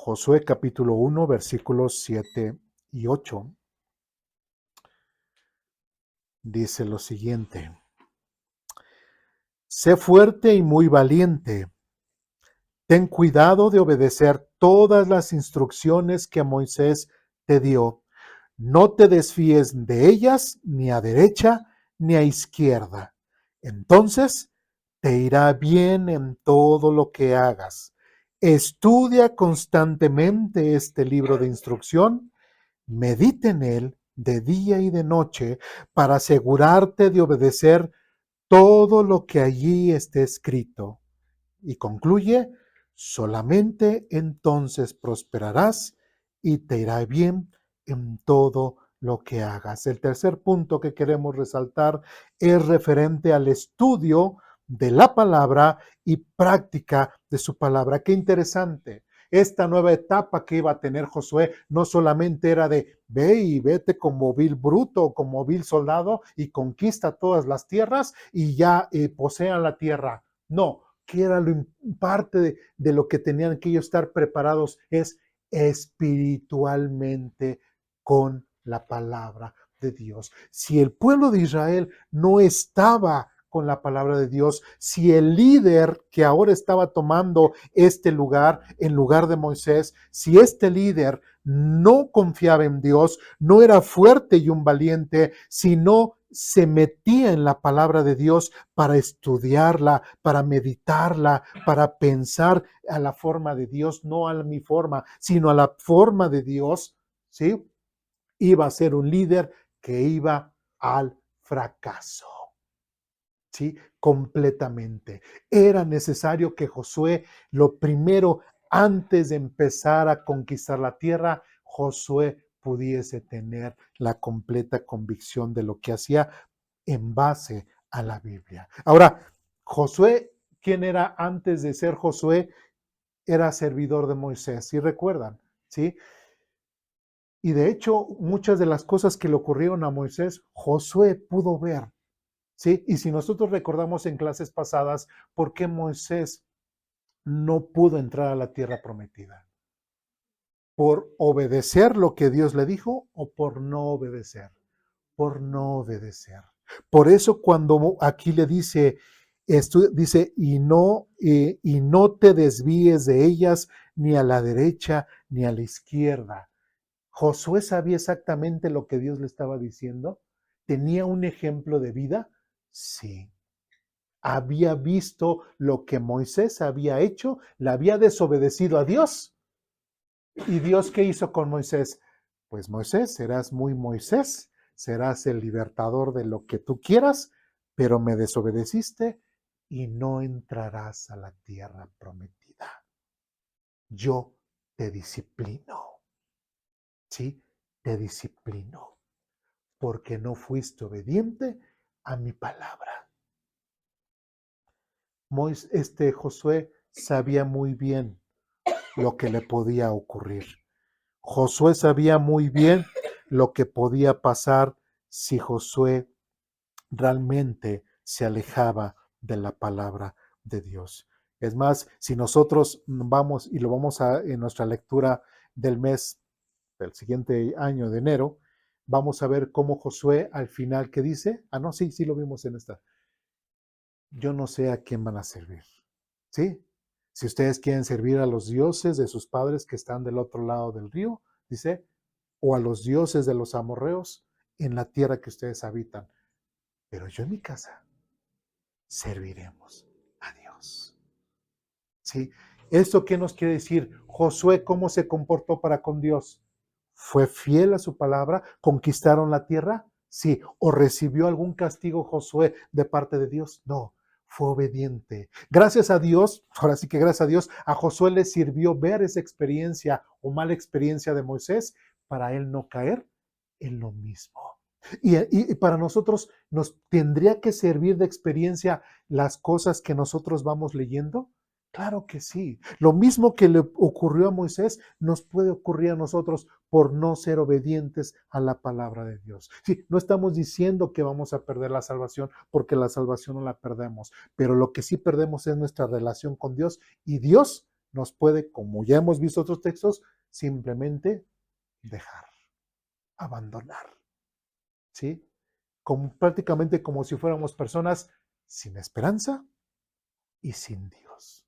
Josué capítulo 1, versículos 7 y 8. Dice lo siguiente: sé fuerte y muy valiente. Ten cuidado de obedecer todas las instrucciones que Moisés te dio. No te desfíes de ellas ni a derecha ni a izquierda. Entonces te irá bien en todo lo que hagas. Estudia constantemente este libro de instrucción. Medita en él de día y de noche para asegurarte de obedecer todo lo que allí esté escrito. Y concluye: solamente entonces prosperarás y te irá bien en todo lo que hagas. El tercer punto que queremos resaltar es referente al estudio de la palabra y práctica de su palabra. Qué interesante. Esta nueva etapa que iba a tener Josué no solamente era de ve y vete como vil bruto, como vil soldado y conquista todas las tierras y ya posean la tierra. No, que era parte de lo que tenían que ellos estar preparados es espiritualmente con la palabra de Dios. Si el pueblo de Israel no estaba con la palabra de Dios, si el líder que ahora estaba tomando este lugar en lugar de Moisés, si este líder no confiaba en Dios, no era fuerte y un valiente, sino se metía en la palabra de Dios para estudiarla, para meditarla, para pensar a la forma de Dios, no a mi forma, sino a la forma de Dios, ¿sí? Iba a ser un líder que iba al fracaso. ¿Sí? Completamente. Era necesario que Josué, lo primero, antes de empezar a conquistar la tierra, Josué pudiese tener la completa convicción de lo que hacía en base a la Biblia. Ahora, Josué, ¿quién era antes de ser Josué? Era servidor de Moisés, ¿sí recuerdan? ¿Sí? Y de hecho, muchas de las cosas que le ocurrieron a Moisés, Josué pudo ver. ¿Sí? Y si nosotros recordamos en clases pasadas, ¿por qué Moisés no pudo entrar a la tierra prometida? ¿Por obedecer lo que Dios le dijo o por no obedecer? Por no obedecer. Por eso cuando aquí le dice, dice, y no te desvíes de ellas ni a la derecha ni a la izquierda. Josué sabía exactamente lo que Dios le estaba diciendo. ¿Tenía un ejemplo de vida? Sí. Había visto lo que Moisés había hecho, le había desobedecido a Dios. ¿Y Dios qué hizo con Moisés? Pues Moisés, serás muy Moisés, serás el libertador de lo que tú quieras, pero me desobedeciste y no entrarás a la tierra prometida. Yo te disciplino, ¿sí? Te disciplino, porque no fuiste obediente a mi palabra. Josué sabía muy bien lo que le podía ocurrir. Josué sabía muy bien lo que podía pasar si Josué realmente se alejaba de la palabra de Dios. Es más, si nosotros vamos y lo vamos a en nuestra lectura del mes del siguiente año de enero, vamos a ver cómo Josué al final, ¿qué dice? Ah, no, sí, sí lo vimos en esta. Yo no sé a quién van a servir. ¿Sí? Si ustedes quieren servir a los dioses de sus padres que están del otro lado del río, dice, o a los dioses de los amorreos en la tierra que ustedes habitan. Pero yo en mi casa serviremos a Dios. ¿Sí? ¿Esto qué nos quiere decir? Josué, ¿cómo se comportó para con Dios? ¿Fue fiel a su palabra? ¿Conquistaron la tierra? Sí. ¿O recibió algún castigo Josué de parte de Dios? No. Fue obediente. Gracias a Dios, ahora sí que gracias a Dios, a Josué le sirvió ver esa experiencia o mala experiencia de Moisés para él no caer en lo mismo. Y para nosotros nos tendría que servir de experiencia las cosas que nosotros vamos leyendo. Claro que sí. Lo mismo que le ocurrió a Moisés nos puede ocurrir a nosotros por no ser obedientes a la palabra de Dios. Sí, no estamos diciendo que vamos a perder la salvación porque la salvación no la perdemos, pero lo que sí perdemos es nuestra relación con Dios y Dios nos puede, como ya hemos visto otros textos, simplemente dejar, abandonar, ¿sí? Prácticamente como si fuéramos personas sin esperanza y sin Dios,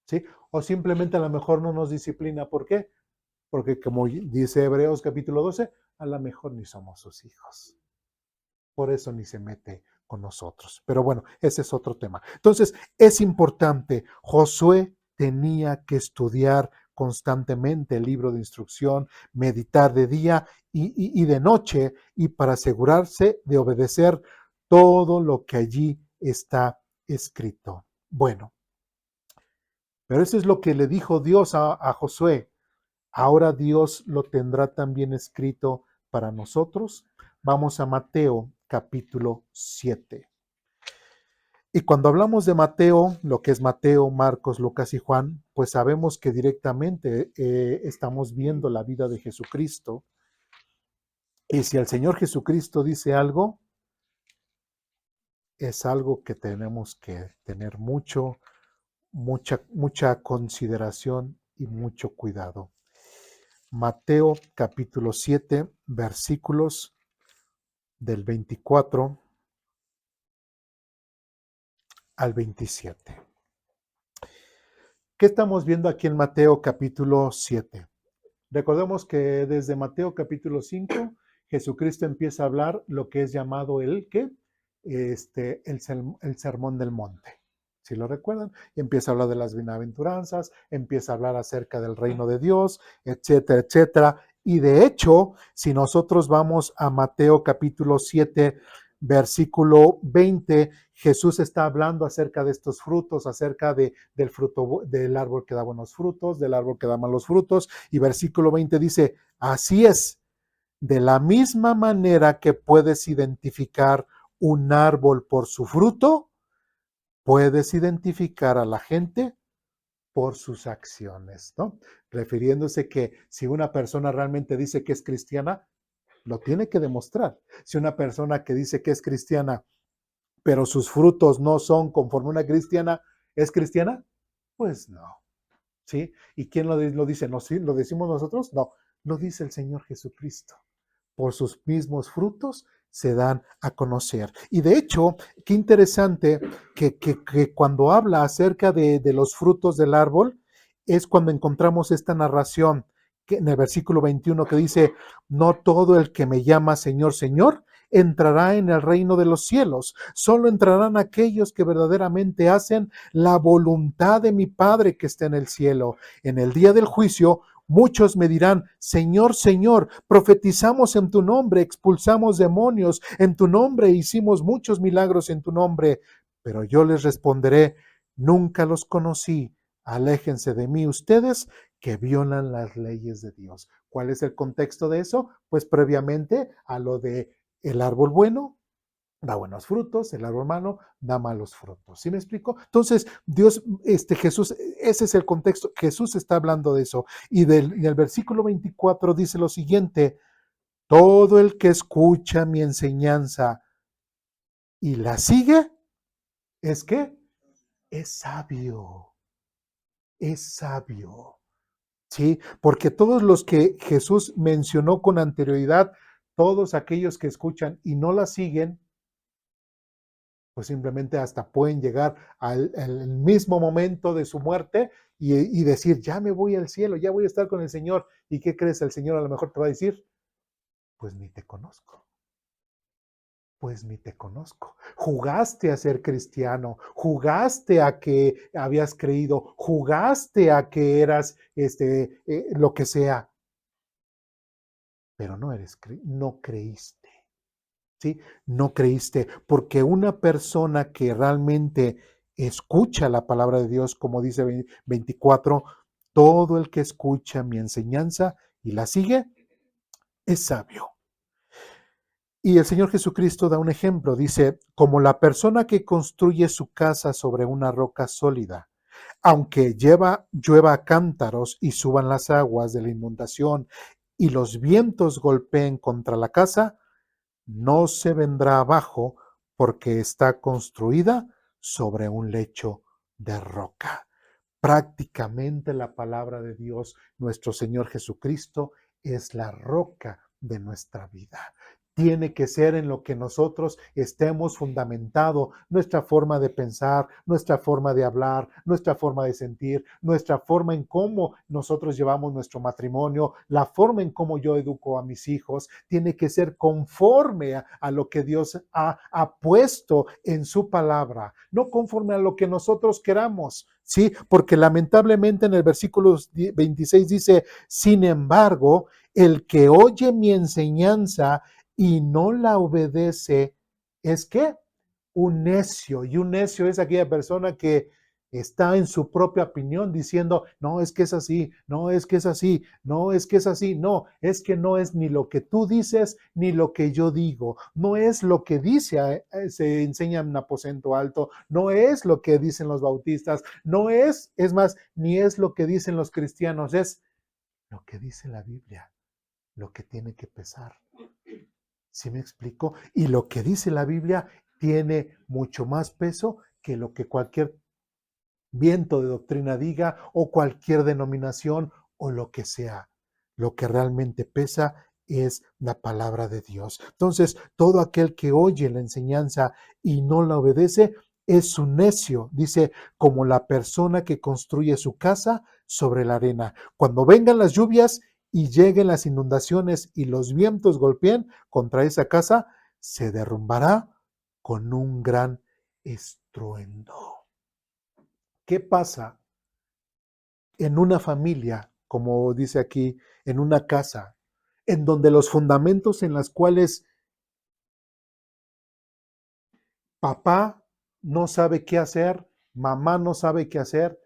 ¿sí? O simplemente a lo mejor no nos disciplina. ¿Por qué? Porque como dice Hebreos capítulo 12, a lo mejor ni somos sus hijos. Por eso ni se mete con nosotros. Pero bueno, ese es otro tema. Entonces, es importante. Josué tenía que estudiar constantemente el libro de instrucción, meditar de día y de noche, y para asegurarse de obedecer todo lo que allí está escrito. Bueno, pero eso es lo que le dijo Dios a Josué. Ahora Dios lo tendrá también escrito para nosotros. Vamos a Mateo capítulo 7. Y cuando hablamos de Mateo, lo que es Mateo, Marcos, Lucas y Juan, pues sabemos que directamente estamos viendo la vida de Jesucristo. Y si el Señor Jesucristo dice algo, es algo que tenemos que tener mucha consideración y mucho cuidado. Mateo capítulo 7, versículos del 24 al 27. ¿Qué estamos viendo aquí en Mateo capítulo 7? Recordemos que desde Mateo capítulo 5, Jesucristo empieza a hablar lo que es llamado el sermón del monte. Si lo recuerdan, y empieza a hablar de las bienaventuranzas, empieza a hablar acerca del reino de Dios, etcétera, etcétera. Y de hecho, si nosotros vamos a Mateo capítulo 7, versículo 20, Jesús está hablando acerca de estos frutos, acerca del fruto, del árbol que da buenos frutos, del árbol que da malos frutos, y versículo 20 dice, así es, de la misma manera que puedes identificar un árbol por su fruto, puedes identificar a la gente por sus acciones, ¿no? Refiriéndose que si una persona realmente dice que es cristiana, lo tiene que demostrar. Si una persona que dice que es cristiana, pero sus frutos no son conforme una cristiana, ¿es cristiana? Pues no, ¿sí? ¿Y quién lo dice? ¿No, sí? ¿Lo decimos nosotros? No, lo dice el Señor Jesucristo. Por sus mismos frutos se dan a conocer. Y de hecho, qué interesante que cuando habla acerca de los frutos del árbol, es cuando encontramos esta narración que en el versículo 21 que dice, no todo el que me llama Señor, Señor, entrará en el reino de los cielos, solo entrarán aquellos que verdaderamente hacen la voluntad de mi Padre que está en el cielo. En el día del juicio, muchos me dirán, Señor, Señor, profetizamos en tu nombre, expulsamos demonios en tu nombre, hicimos muchos milagros en tu nombre. Pero yo les responderé, nunca los conocí. Aléjense de mí ustedes que violan las leyes de Dios. ¿Cuál es el contexto de eso? Pues previamente a lo de el árbol bueno da buenos frutos, el árbol malo da malos frutos. ¿Sí me explico? Entonces, Jesús, ese es el contexto. Jesús está hablando de eso. Y en el versículo 24 dice lo siguiente, todo el que escucha mi enseñanza y la sigue, ¿es qué? Es sabio, es sabio. ¿Sí? Porque todos los que Jesús mencionó con anterioridad, todos aquellos que escuchan y no la siguen, pues simplemente hasta pueden llegar al mismo momento de su muerte y decir, ya me voy al cielo, ya voy a estar con el Señor. ¿Y qué crees? El Señor a lo mejor te va a decir, pues ni te conozco, pues ni te conozco. Jugaste a ser cristiano, jugaste a que habías creído, jugaste a que eras lo que sea, pero no creíste. ¿Sí? No creíste, porque una persona que realmente escucha la palabra de Dios, como dice 24, todo el que escucha mi enseñanza y la sigue es sabio. Y el Señor Jesucristo da un ejemplo, dice, como la persona que construye su casa sobre una roca sólida, aunque llueva a cántaros y suban las aguas de la inundación y los vientos golpeen contra la casa, no se vendrá abajo porque está construida sobre un lecho de roca. Prácticamente la palabra de Dios, nuestro Señor Jesucristo, es la roca de nuestra vida. Tiene que ser en lo que nosotros estemos fundamentado, nuestra forma de pensar, nuestra forma de hablar, nuestra forma de sentir, nuestra forma en cómo nosotros llevamos nuestro matrimonio, la forma en cómo yo educo a mis hijos, tiene que ser conforme a lo que Dios ha puesto en su palabra, no conforme a lo que nosotros queramos. Sí, porque lamentablemente en el versículo 26 dice, sin embargo, el que oye mi enseñanza y no la obedece, ¿es qué? Un necio. Y un necio es aquella persona que está en su propia opinión diciendo, no, es que es así, no, es que es así, no, es que es así, no, es que no es ni lo que tú dices ni lo que yo digo, no es lo que dice, se enseña en aposento alto, no es lo que dicen los bautistas, no es más, ni es lo que dicen los cristianos, es lo que dice la Biblia, lo que tiene que pesar. ¿Sí me explico? Y lo que dice la Biblia tiene mucho más peso que lo que cualquier viento de doctrina diga o cualquier denominación o lo que sea. Lo que realmente pesa es la palabra de Dios. Entonces, todo aquel que oye la enseñanza y no la obedece es un necio, dice, como la persona que construye su casa sobre la arena. Cuando vengan las lluvias y lleguen las inundaciones y los vientos golpeen contra esa casa, se derrumbará con un gran estruendo. ¿Qué pasa en una familia, como dice aquí, en una casa, en donde los fundamentos en las cuales papá no sabe qué hacer, mamá no sabe qué hacer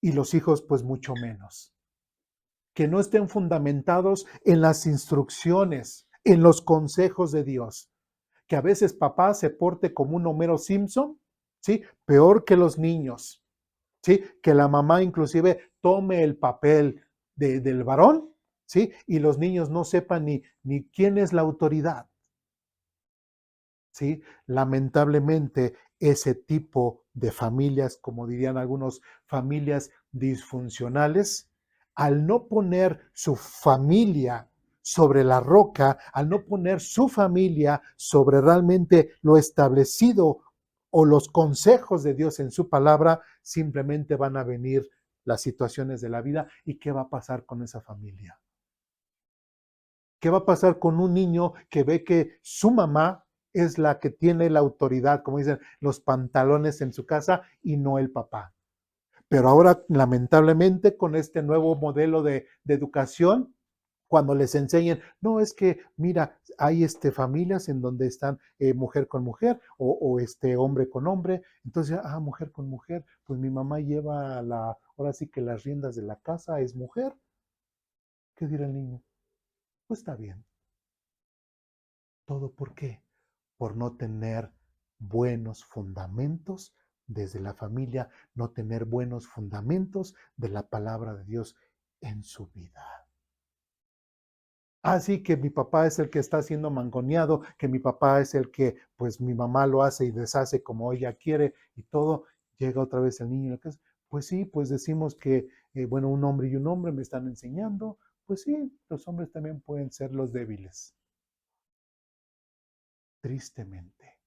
y los hijos pues mucho menos? Que no estén fundamentados en las instrucciones, en los consejos de Dios. Que a veces papá se porte como un Homero Simpson, ¿sí? Peor que los niños. ¿Sí? Que la mamá inclusive tome el papel del varón, ¿sí? Y los niños no sepan ni quién es la autoridad, ¿sí? Lamentablemente, ese tipo de familias, como dirían algunos, familias disfuncionales, al no poner su familia sobre la roca, al no poner su familia sobre realmente lo establecido o los consejos de Dios en su palabra, simplemente van a venir las situaciones de la vida. ¿Y qué va a pasar con esa familia? ¿Qué va a pasar con un niño que ve que su mamá es la que tiene la autoridad, como dicen, los pantalones en su casa y no el papá? Pero ahora, lamentablemente, con este nuevo modelo de educación, cuando les enseñen, no, es que, mira, hay familias en donde están mujer con mujer o hombre con hombre, entonces, mujer con mujer, pues mi mamá lleva ahora sí que las riendas de la casa, es mujer. ¿Qué dirá el niño? Pues está bien. ¿Todo por qué? Por no tener buenos fundamentos desde la familia, no tener buenos fundamentos de la palabra de Dios en su vida. Así que mi papá es el que está siendo mangoneado, que mi papá es el que, pues mi mamá lo hace y deshace como ella quiere y todo. Llega otra vez el niño a la casa. Pues sí, pues decimos que, bueno, un hombre y un hombre me están enseñando. Pues sí, los hombres también pueden ser los débiles, tristemente.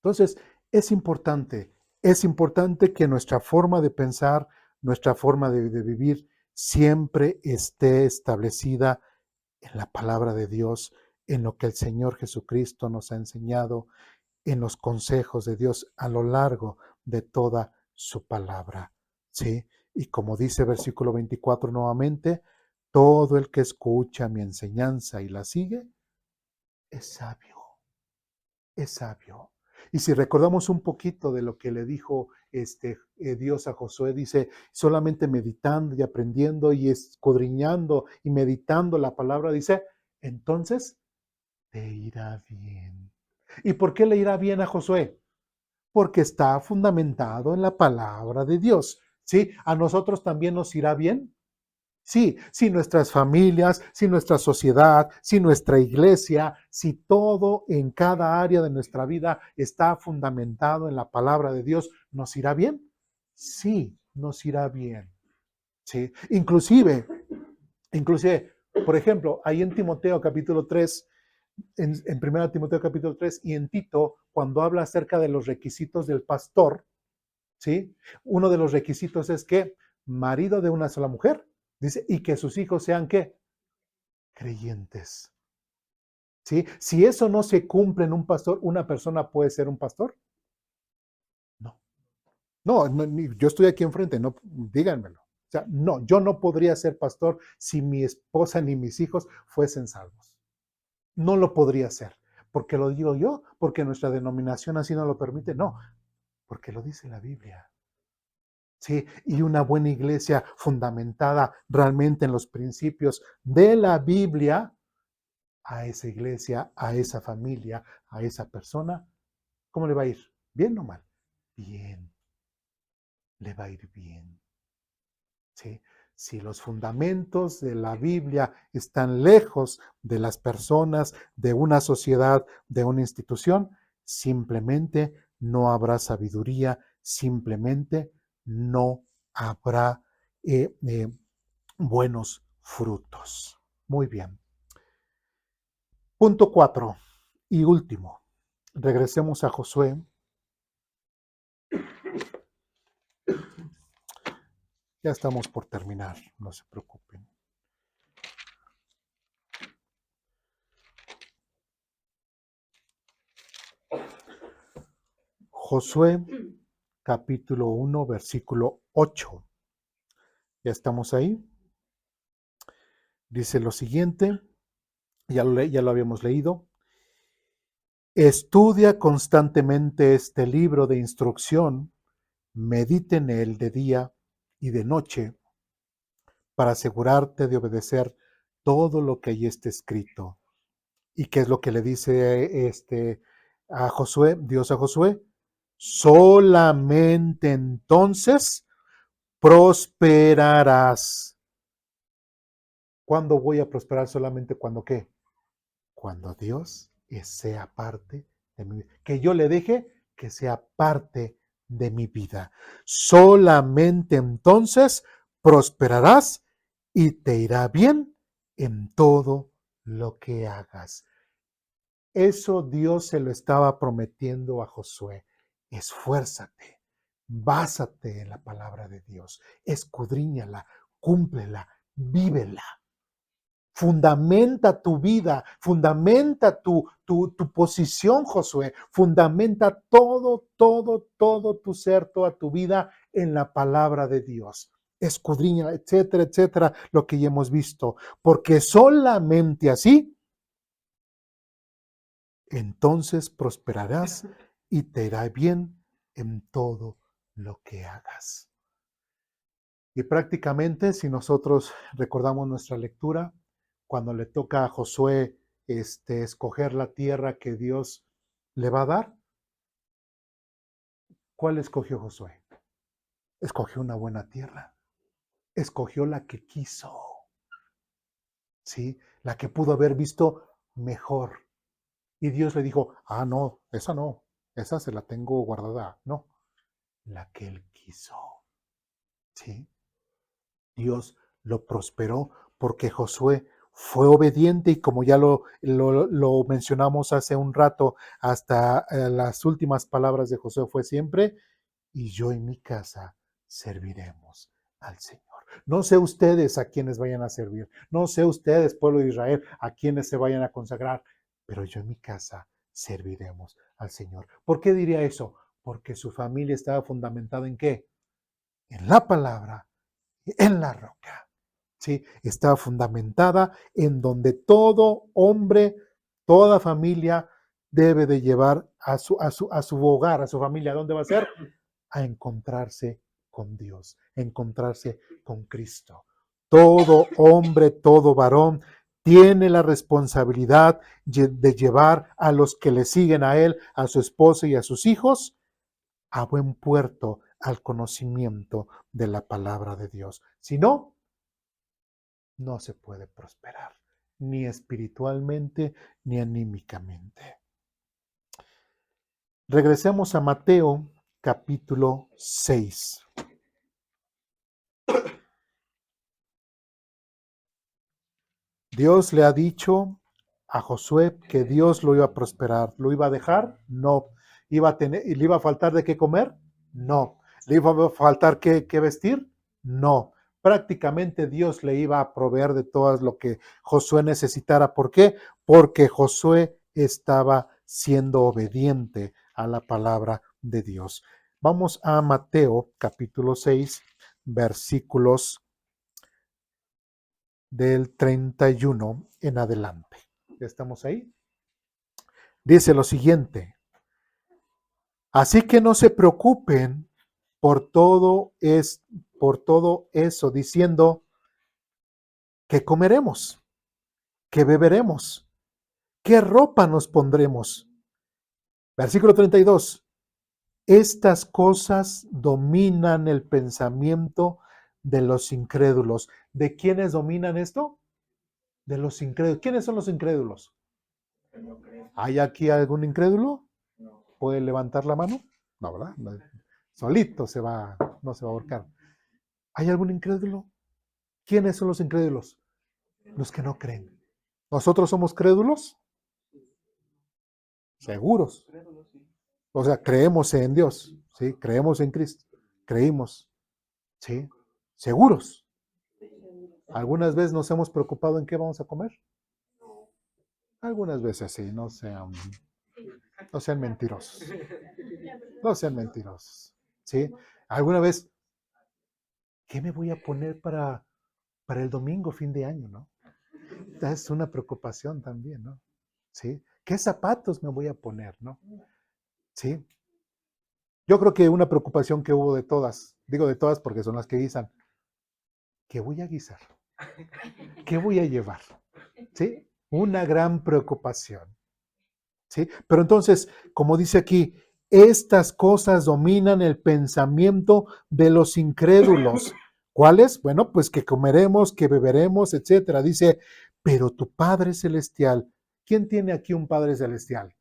Entonces, es importante que nuestra forma de pensar, nuestra forma de vivir, siempre esté establecida en la palabra de Dios, en lo que el Señor Jesucristo nos ha enseñado, en los consejos de Dios a lo largo de toda su palabra. ¿Sí? Y como dice versículo 24 nuevamente, todo el que escucha mi enseñanza y la sigue es sabio, es sabio. Y si recordamos un poquito de lo que le dijo Dios a Josué, dice, solamente meditando y aprendiendo y escudriñando y meditando la palabra, dice, entonces te irá bien. ¿Y por qué le irá bien a Josué? Porque está fundamentado en la palabra de Dios. ¿Sí? ¿A nosotros también nos irá bien? Sí, si nuestras familias, si nuestra sociedad, si nuestra iglesia, si todo en cada área de nuestra vida está fundamentado en la palabra de Dios, ¿nos irá bien? Sí, nos irá bien. ¿Sí? Inclusive, por ejemplo, ahí en Timoteo capítulo 3, en 1 Timoteo capítulo 3 y en Tito, cuando habla acerca de los requisitos del pastor, ¿sí? Uno de los requisitos es que marido de una sola mujer, dice, y que sus hijos sean, ¿qué? Creyentes. ¿Sí? Si eso no se cumple en un pastor, ¿una persona puede ser un pastor? No. No, yo estoy aquí enfrente, no, díganmelo. O sea, no, yo no podría ser pastor si mi esposa ni mis hijos fuesen salvos. No lo podría hacer. ¿Porque lo digo yo? ¿Porque nuestra denominación así no lo permite? No, porque lo dice la Biblia. Sí, y una buena iglesia fundamentada realmente en los principios de la Biblia, a esa iglesia, a esa familia, a esa persona, ¿cómo le va a ir? ¿Bien o mal? Bien, le va a ir bien. ¿Sí? Si los fundamentos de la Biblia están lejos de las personas, de una sociedad, de una institución, simplemente no habrá sabiduría, simplemente no habrá buenos frutos. Muy bien. Punto 4 y último. Regresemos a Josué. Ya estamos por terminar, no se preocupen. Josué capítulo 1, versículo 8. Ya estamos ahí. Dice lo siguiente, ya lo habíamos leído. Estudia constantemente este libro de instrucción, medita en él de día y de noche, para asegurarte de obedecer todo lo que ahí está escrito. ¿Y qué es lo que le dice a Josué, Dios a Josué? Solamente entonces prosperarás. ¿Cuándo voy a prosperar? Solamente cuando qué? Cuando Dios sea parte de mi vida. Que yo le deje que sea parte de mi vida. Solamente entonces prosperarás y te irá bien en todo lo que hagas. Eso Dios se lo estaba prometiendo a Josué. Esfuérzate, básate en la palabra de Dios, escudriñala, cúmplela, vívela. Fundamenta tu vida, fundamenta tu posición, Josué, fundamenta todo tu ser, toda tu vida en la palabra de Dios. Escudriña, etcétera, etcétera, lo que ya hemos visto, porque solamente así, entonces prosperarás y te irá bien en todo lo que hagas. Y prácticamente, si nosotros recordamos nuestra lectura, cuando le toca a Josué escoger la tierra que Dios le va a dar, ¿cuál escogió Josué? Escogió una buena tierra, escogió la que quiso, ¿sí? La que pudo haber visto mejor. Y Dios le dijo, no, esa se la tengo guardada, no, la que él quiso, ¿sí? Dios lo prosperó porque Josué fue obediente y como ya lo mencionamos hace un rato, hasta las últimas palabras de Josué fue siempre, y yo y mi casa serviremos al Señor. No sé ustedes a quienes vayan a servir, no sé ustedes, pueblo de Israel, a quienes se vayan a consagrar, pero yo y mi casa serviremos al Señor. ¿Por qué diría eso? Porque su familia estaba fundamentada en ¿qué? En la palabra, en la roca. ¿Sí? Está fundamentada en donde todo hombre, toda familia debe de llevar a su hogar, a su familia. ¿Dónde va a ser? A encontrarse con Dios, encontrarse con Cristo. Todo hombre, todo varón tiene la responsabilidad de llevar a los que le siguen a él, a su esposa y a sus hijos, a buen puerto, al conocimiento de la palabra de Dios. Si no, no se puede prosperar, ni espiritualmente ni anímicamente. Regresemos a Mateo capítulo 6. Dios le ha dicho a Josué que Dios lo iba a prosperar. ¿Lo iba a dejar? No. ¿Le iba a faltar de qué comer? No. ¿Le iba a faltar qué vestir? No. Prácticamente Dios le iba a proveer de todo lo que Josué necesitara. ¿Por qué? Porque Josué estaba siendo obediente a la palabra de Dios. Vamos a Mateo capítulo 6, versículos del 31 en adelante. ¿Ya estamos ahí? Dice lo siguiente: así que no se preocupen por por todo eso, diciendo que comeremos, que beberemos, qué ropa nos pondremos. Versículo 32. Estas cosas dominan el pensamiento de los incrédulos. ¿De quiénes dominan esto? De los incrédulos. ¿Quiénes son los incrédulos? ¿Hay aquí algún incrédulo? ¿Puede levantar la mano? No, ¿verdad? No, solito no se va a ahorcar. ¿Hay algún incrédulo? ¿Quiénes son los incrédulos? Los que no creen. ¿Nosotros somos crédulos? Seguros. O sea, creemos en Dios, ¿sí? Creemos en Cristo. Creímos, ¿sí? Seguros. ¿Algunas veces nos hemos preocupado en qué vamos a comer? Algunas veces sí, no sean mentirosos. No sean mentirosos, ¿sí? ¿Alguna vez qué me voy a poner para el domingo, fin de año, no? Es una preocupación también, ¿no? ¿Sí? ¿Qué zapatos me voy a poner, no? ¿Sí? Yo creo que una preocupación que hubo de todas, digo de todas porque son las que guisan, ¿qué voy a guisar? ¿Qué voy a llevar? ¿Sí? Una gran preocupación, ¿sí? Pero entonces, como dice aquí, estas cosas dominan el pensamiento de los incrédulos. ¿Cuáles? Bueno, pues que comeremos, que beberemos, etcétera. Dice, pero tu Padre Celestial, ¿quién tiene aquí un Padre Celestial?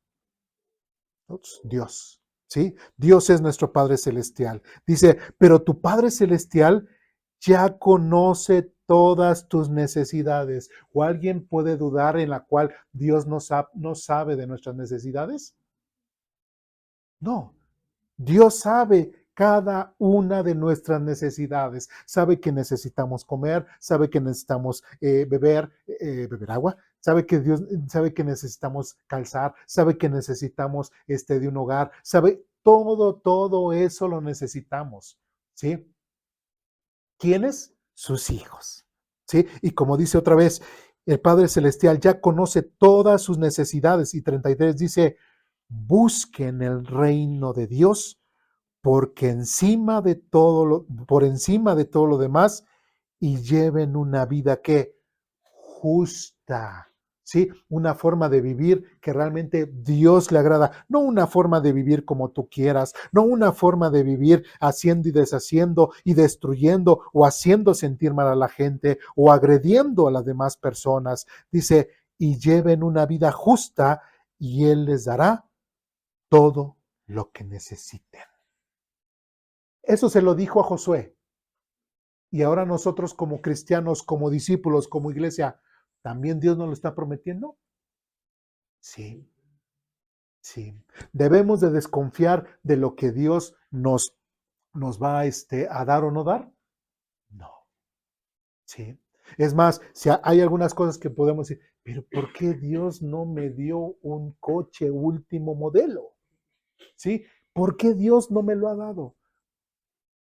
Dios, ¿sí? Dios es nuestro Padre Celestial. Dice, pero tu Padre Celestial ya conoce todas tus necesidades. ¿O alguien puede dudar en la cual Dios no sabe de nuestras necesidades? No, Dios sabe cada una de nuestras necesidades. Sabe que necesitamos comer, sabe que necesitamos beber agua, sabe que Dios sabe que necesitamos calzar, sabe que necesitamos de un hogar, sabe todo eso lo necesitamos, ¿sí? ¿Quiénes? Sus hijos, ¿sí? Y como dice otra vez, el Padre Celestial ya conoce todas sus necesidades y 33 dice, busquen el reino de Dios porque por encima de todo lo demás, y lleven una vida que justa, ¿sí? Una forma de vivir que realmente Dios le agrada, no una forma de vivir como tú quieras, no una forma de vivir haciendo y deshaciendo y destruyendo o haciendo sentir mal a la gente o agrediendo a las demás personas. Dice, y lleven una vida justa y Él les dará todo lo que necesiten. Eso se lo dijo a Josué. Y ahora nosotros como cristianos, como discípulos, como iglesia, ¿también Dios nos lo está prometiendo? Sí, sí. ¿Debemos de desconfiar de lo que Dios nos va a dar o no dar? No, sí. Es más, si hay algunas cosas que podemos decir, pero ¿por qué Dios no me dio un coche último modelo? ¿Sí? ¿Por qué Dios no me lo ha dado?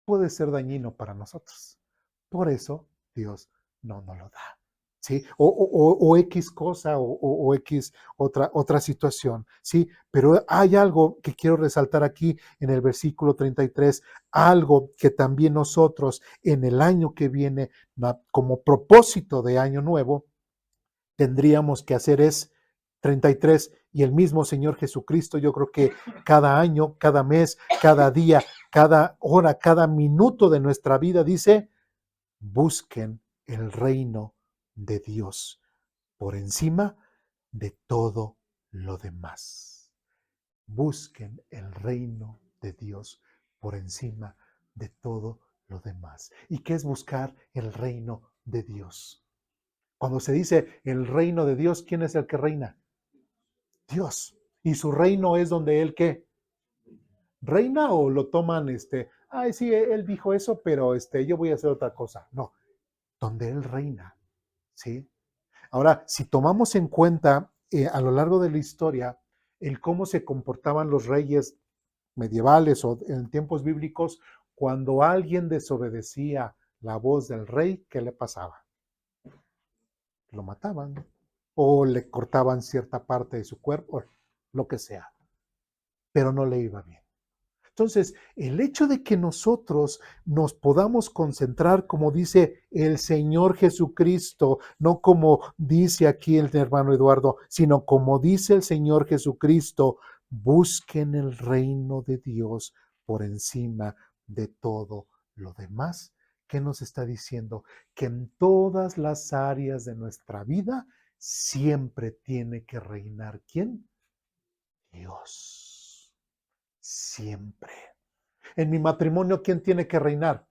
Puede ser dañino para nosotros. Por eso Dios no nos lo da. ¿Sí? O X cosa o X otra situación, ¿sí? Pero hay algo que quiero resaltar aquí en el versículo 33, algo que también nosotros en el año que viene, como propósito de año nuevo, tendríamos que hacer es 33 y el mismo Señor Jesucristo, yo creo que cada año, cada mes, cada día, cada hora, cada minuto de nuestra vida dice, busquen el reino de Dios por encima de todo lo demás. Busquen el reino de Dios por encima de todo lo demás. ¿Y qué es buscar el reino de Dios? Cuando se dice el reino de Dios, ¿quién es el que reina? Dios. Y su reino es donde él, ¿qué? ¿Reina o lo toman, ay, sí, él dijo eso, pero yo voy a hacer otra cosa? No, donde él reina, ¿sí? Ahora, si tomamos en cuenta a lo largo de la historia el cómo se comportaban los reyes medievales o en tiempos bíblicos, cuando alguien desobedecía la voz del rey, ¿qué le pasaba? Lo mataban o le cortaban cierta parte de su cuerpo, lo que sea, pero no le iba bien. Entonces, el hecho de que nosotros nos podamos concentrar, como dice el Señor Jesucristo, no como dice aquí el hermano Eduardo, sino como dice el Señor Jesucristo, busquen el reino de Dios por encima de todo lo demás. ¿Qué nos está diciendo? Que en todas las áreas de nuestra vida siempre tiene que reinar ¿quién? Dios. Siempre. En mi matrimonio, ¿quién tiene que reinar?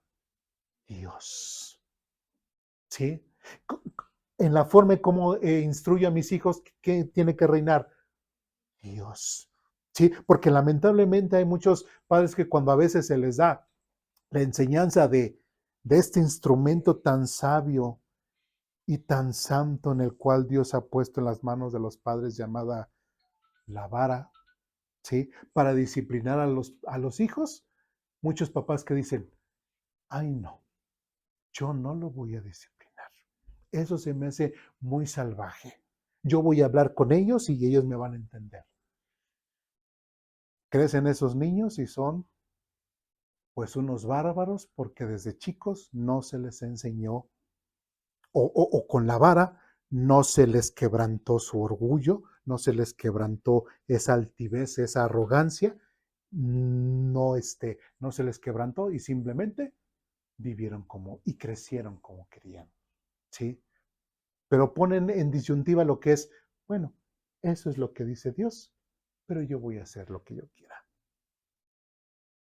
Dios. ¿Sí? En la forma en cómo instruyo a mis hijos, ¿quién tiene que reinar? Dios. ¿Sí? Porque lamentablemente hay muchos padres que cuando a veces se les da la enseñanza de este instrumento tan sabio y tan santo en el cual Dios ha puesto en las manos de los padres llamada la vara, ¿sí? Para disciplinar a los hijos, muchos papás que dicen, ay no, yo no lo voy a disciplinar. Eso se me hace muy salvaje. Yo voy a hablar con ellos y ellos me van a entender. Crecen esos niños y son pues unos bárbaros porque desde chicos no se les enseñó o con la vara no se les quebrantó su orgullo, no se les quebrantó esa altivez, esa arrogancia, no, no se les quebrantó y simplemente vivieron como y crecieron como querían, ¿sí? Pero ponen en disyuntiva lo que es, bueno, eso es lo que dice Dios, pero yo voy a hacer lo que yo quiera.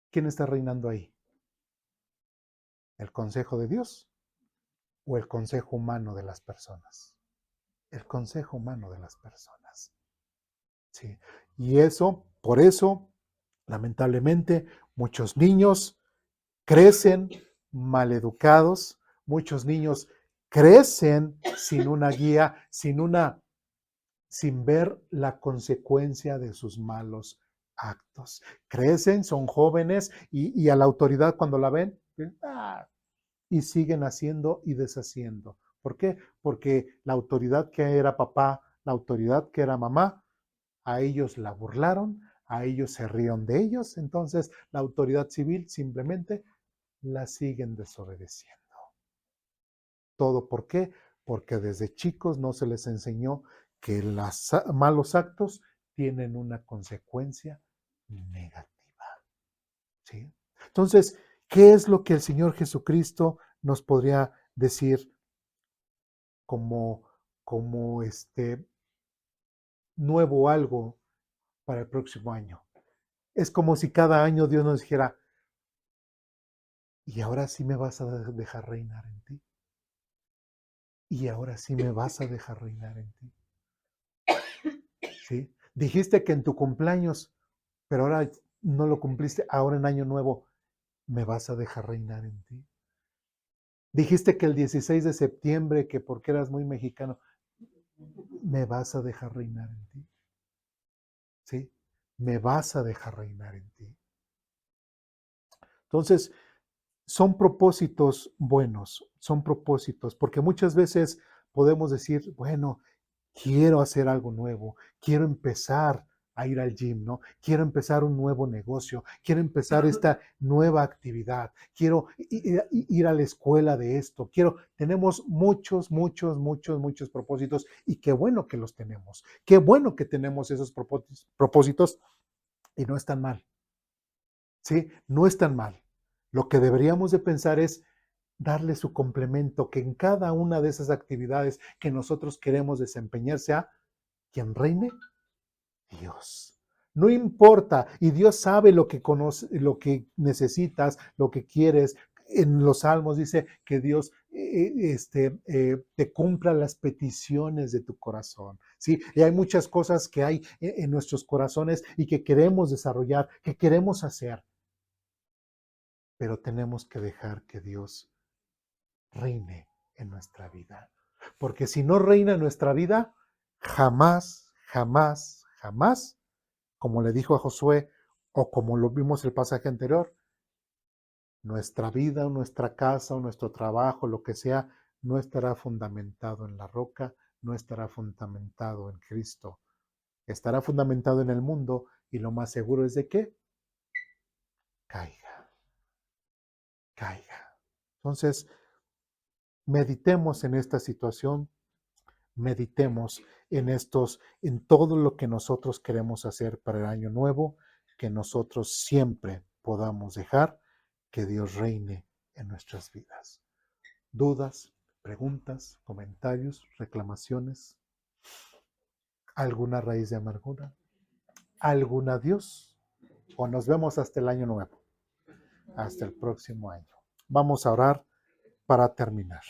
¿Quién está reinando ahí? ¿El consejo de Dios o el consejo humano de las personas? El consejo humano de las personas. Sí. Y eso, por eso, lamentablemente, muchos niños crecen maleducados, muchos niños crecen sin una guía, sin ver la consecuencia de sus malos actos. Crecen, son jóvenes y a la autoridad cuando la ven, y siguen haciendo y deshaciendo. ¿Por qué? Porque la autoridad que era papá, la autoridad que era mamá, a ellos la burlaron, a ellos se rieron de ellos, entonces la autoridad civil simplemente la siguen desobedeciendo. ¿Todo por qué? Porque desde chicos no se les enseñó que los malos actos tienen una consecuencia negativa. ¿Sí? Entonces, ¿qué es lo que el Señor Jesucristo nos podría decir como, como nuevo algo para el próximo año? Es como si cada año Dios nos dijera, y ahora sí me vas a dejar reinar en ti. Y ahora sí me vas a dejar reinar en ti. ¿Sí? Dijiste que en tu cumpleaños, pero ahora no lo cumpliste, ahora en Año Nuevo, ¿me vas a dejar reinar en ti? Dijiste que el 16 de septiembre, que porque eras muy mexicano, ¿me vas a dejar reinar en ti? ¿Sí? Me vas a dejar reinar en ti. Entonces, son propósitos buenos, son propósitos, porque muchas veces podemos decir, bueno, quiero hacer algo nuevo, quiero empezar a ir al gym, ¿no? Quiero empezar un nuevo negocio, quiero empezar esta nueva actividad, quiero ir a la escuela de esto, tenemos muchos propósitos y qué bueno que los tenemos, qué bueno que tenemos esos propósitos y no están mal, ¿sí? No están mal. Lo que deberíamos de pensar es darle su complemento, que en cada una de esas actividades que nosotros queremos desempeñar sea quien reine Dios. No importa, y Dios sabe lo que conoce, lo que necesitas, lo que quieres. En los Salmos dice que Dios te cumpla las peticiones de tu corazón. ¿Sí? Y hay muchas cosas que hay en nuestros corazones y que queremos desarrollar, que queremos hacer, pero tenemos que dejar que Dios reine en nuestra vida. Porque si no reina en nuestra vida, jamás, jamás, jamás, como le dijo a Josué, o como lo vimos el pasaje anterior, nuestra vida, o nuestra casa, o nuestro trabajo, lo que sea, no estará fundamentado en la roca, no estará fundamentado en Cristo. Estará fundamentado en el mundo y lo más seguro es de que caiga, caiga. Entonces, meditemos en esta situación, meditemos en todo lo que nosotros queremos hacer para el año nuevo, que nosotros siempre podamos dejar que Dios reine en nuestras vidas. ¿Dudas, preguntas, comentarios, reclamaciones? ¿Alguna raíz de amargura? ¿Algún adiós? ¿O nos vemos hasta el año nuevo? Hasta el próximo año. Vamos a orar para terminar.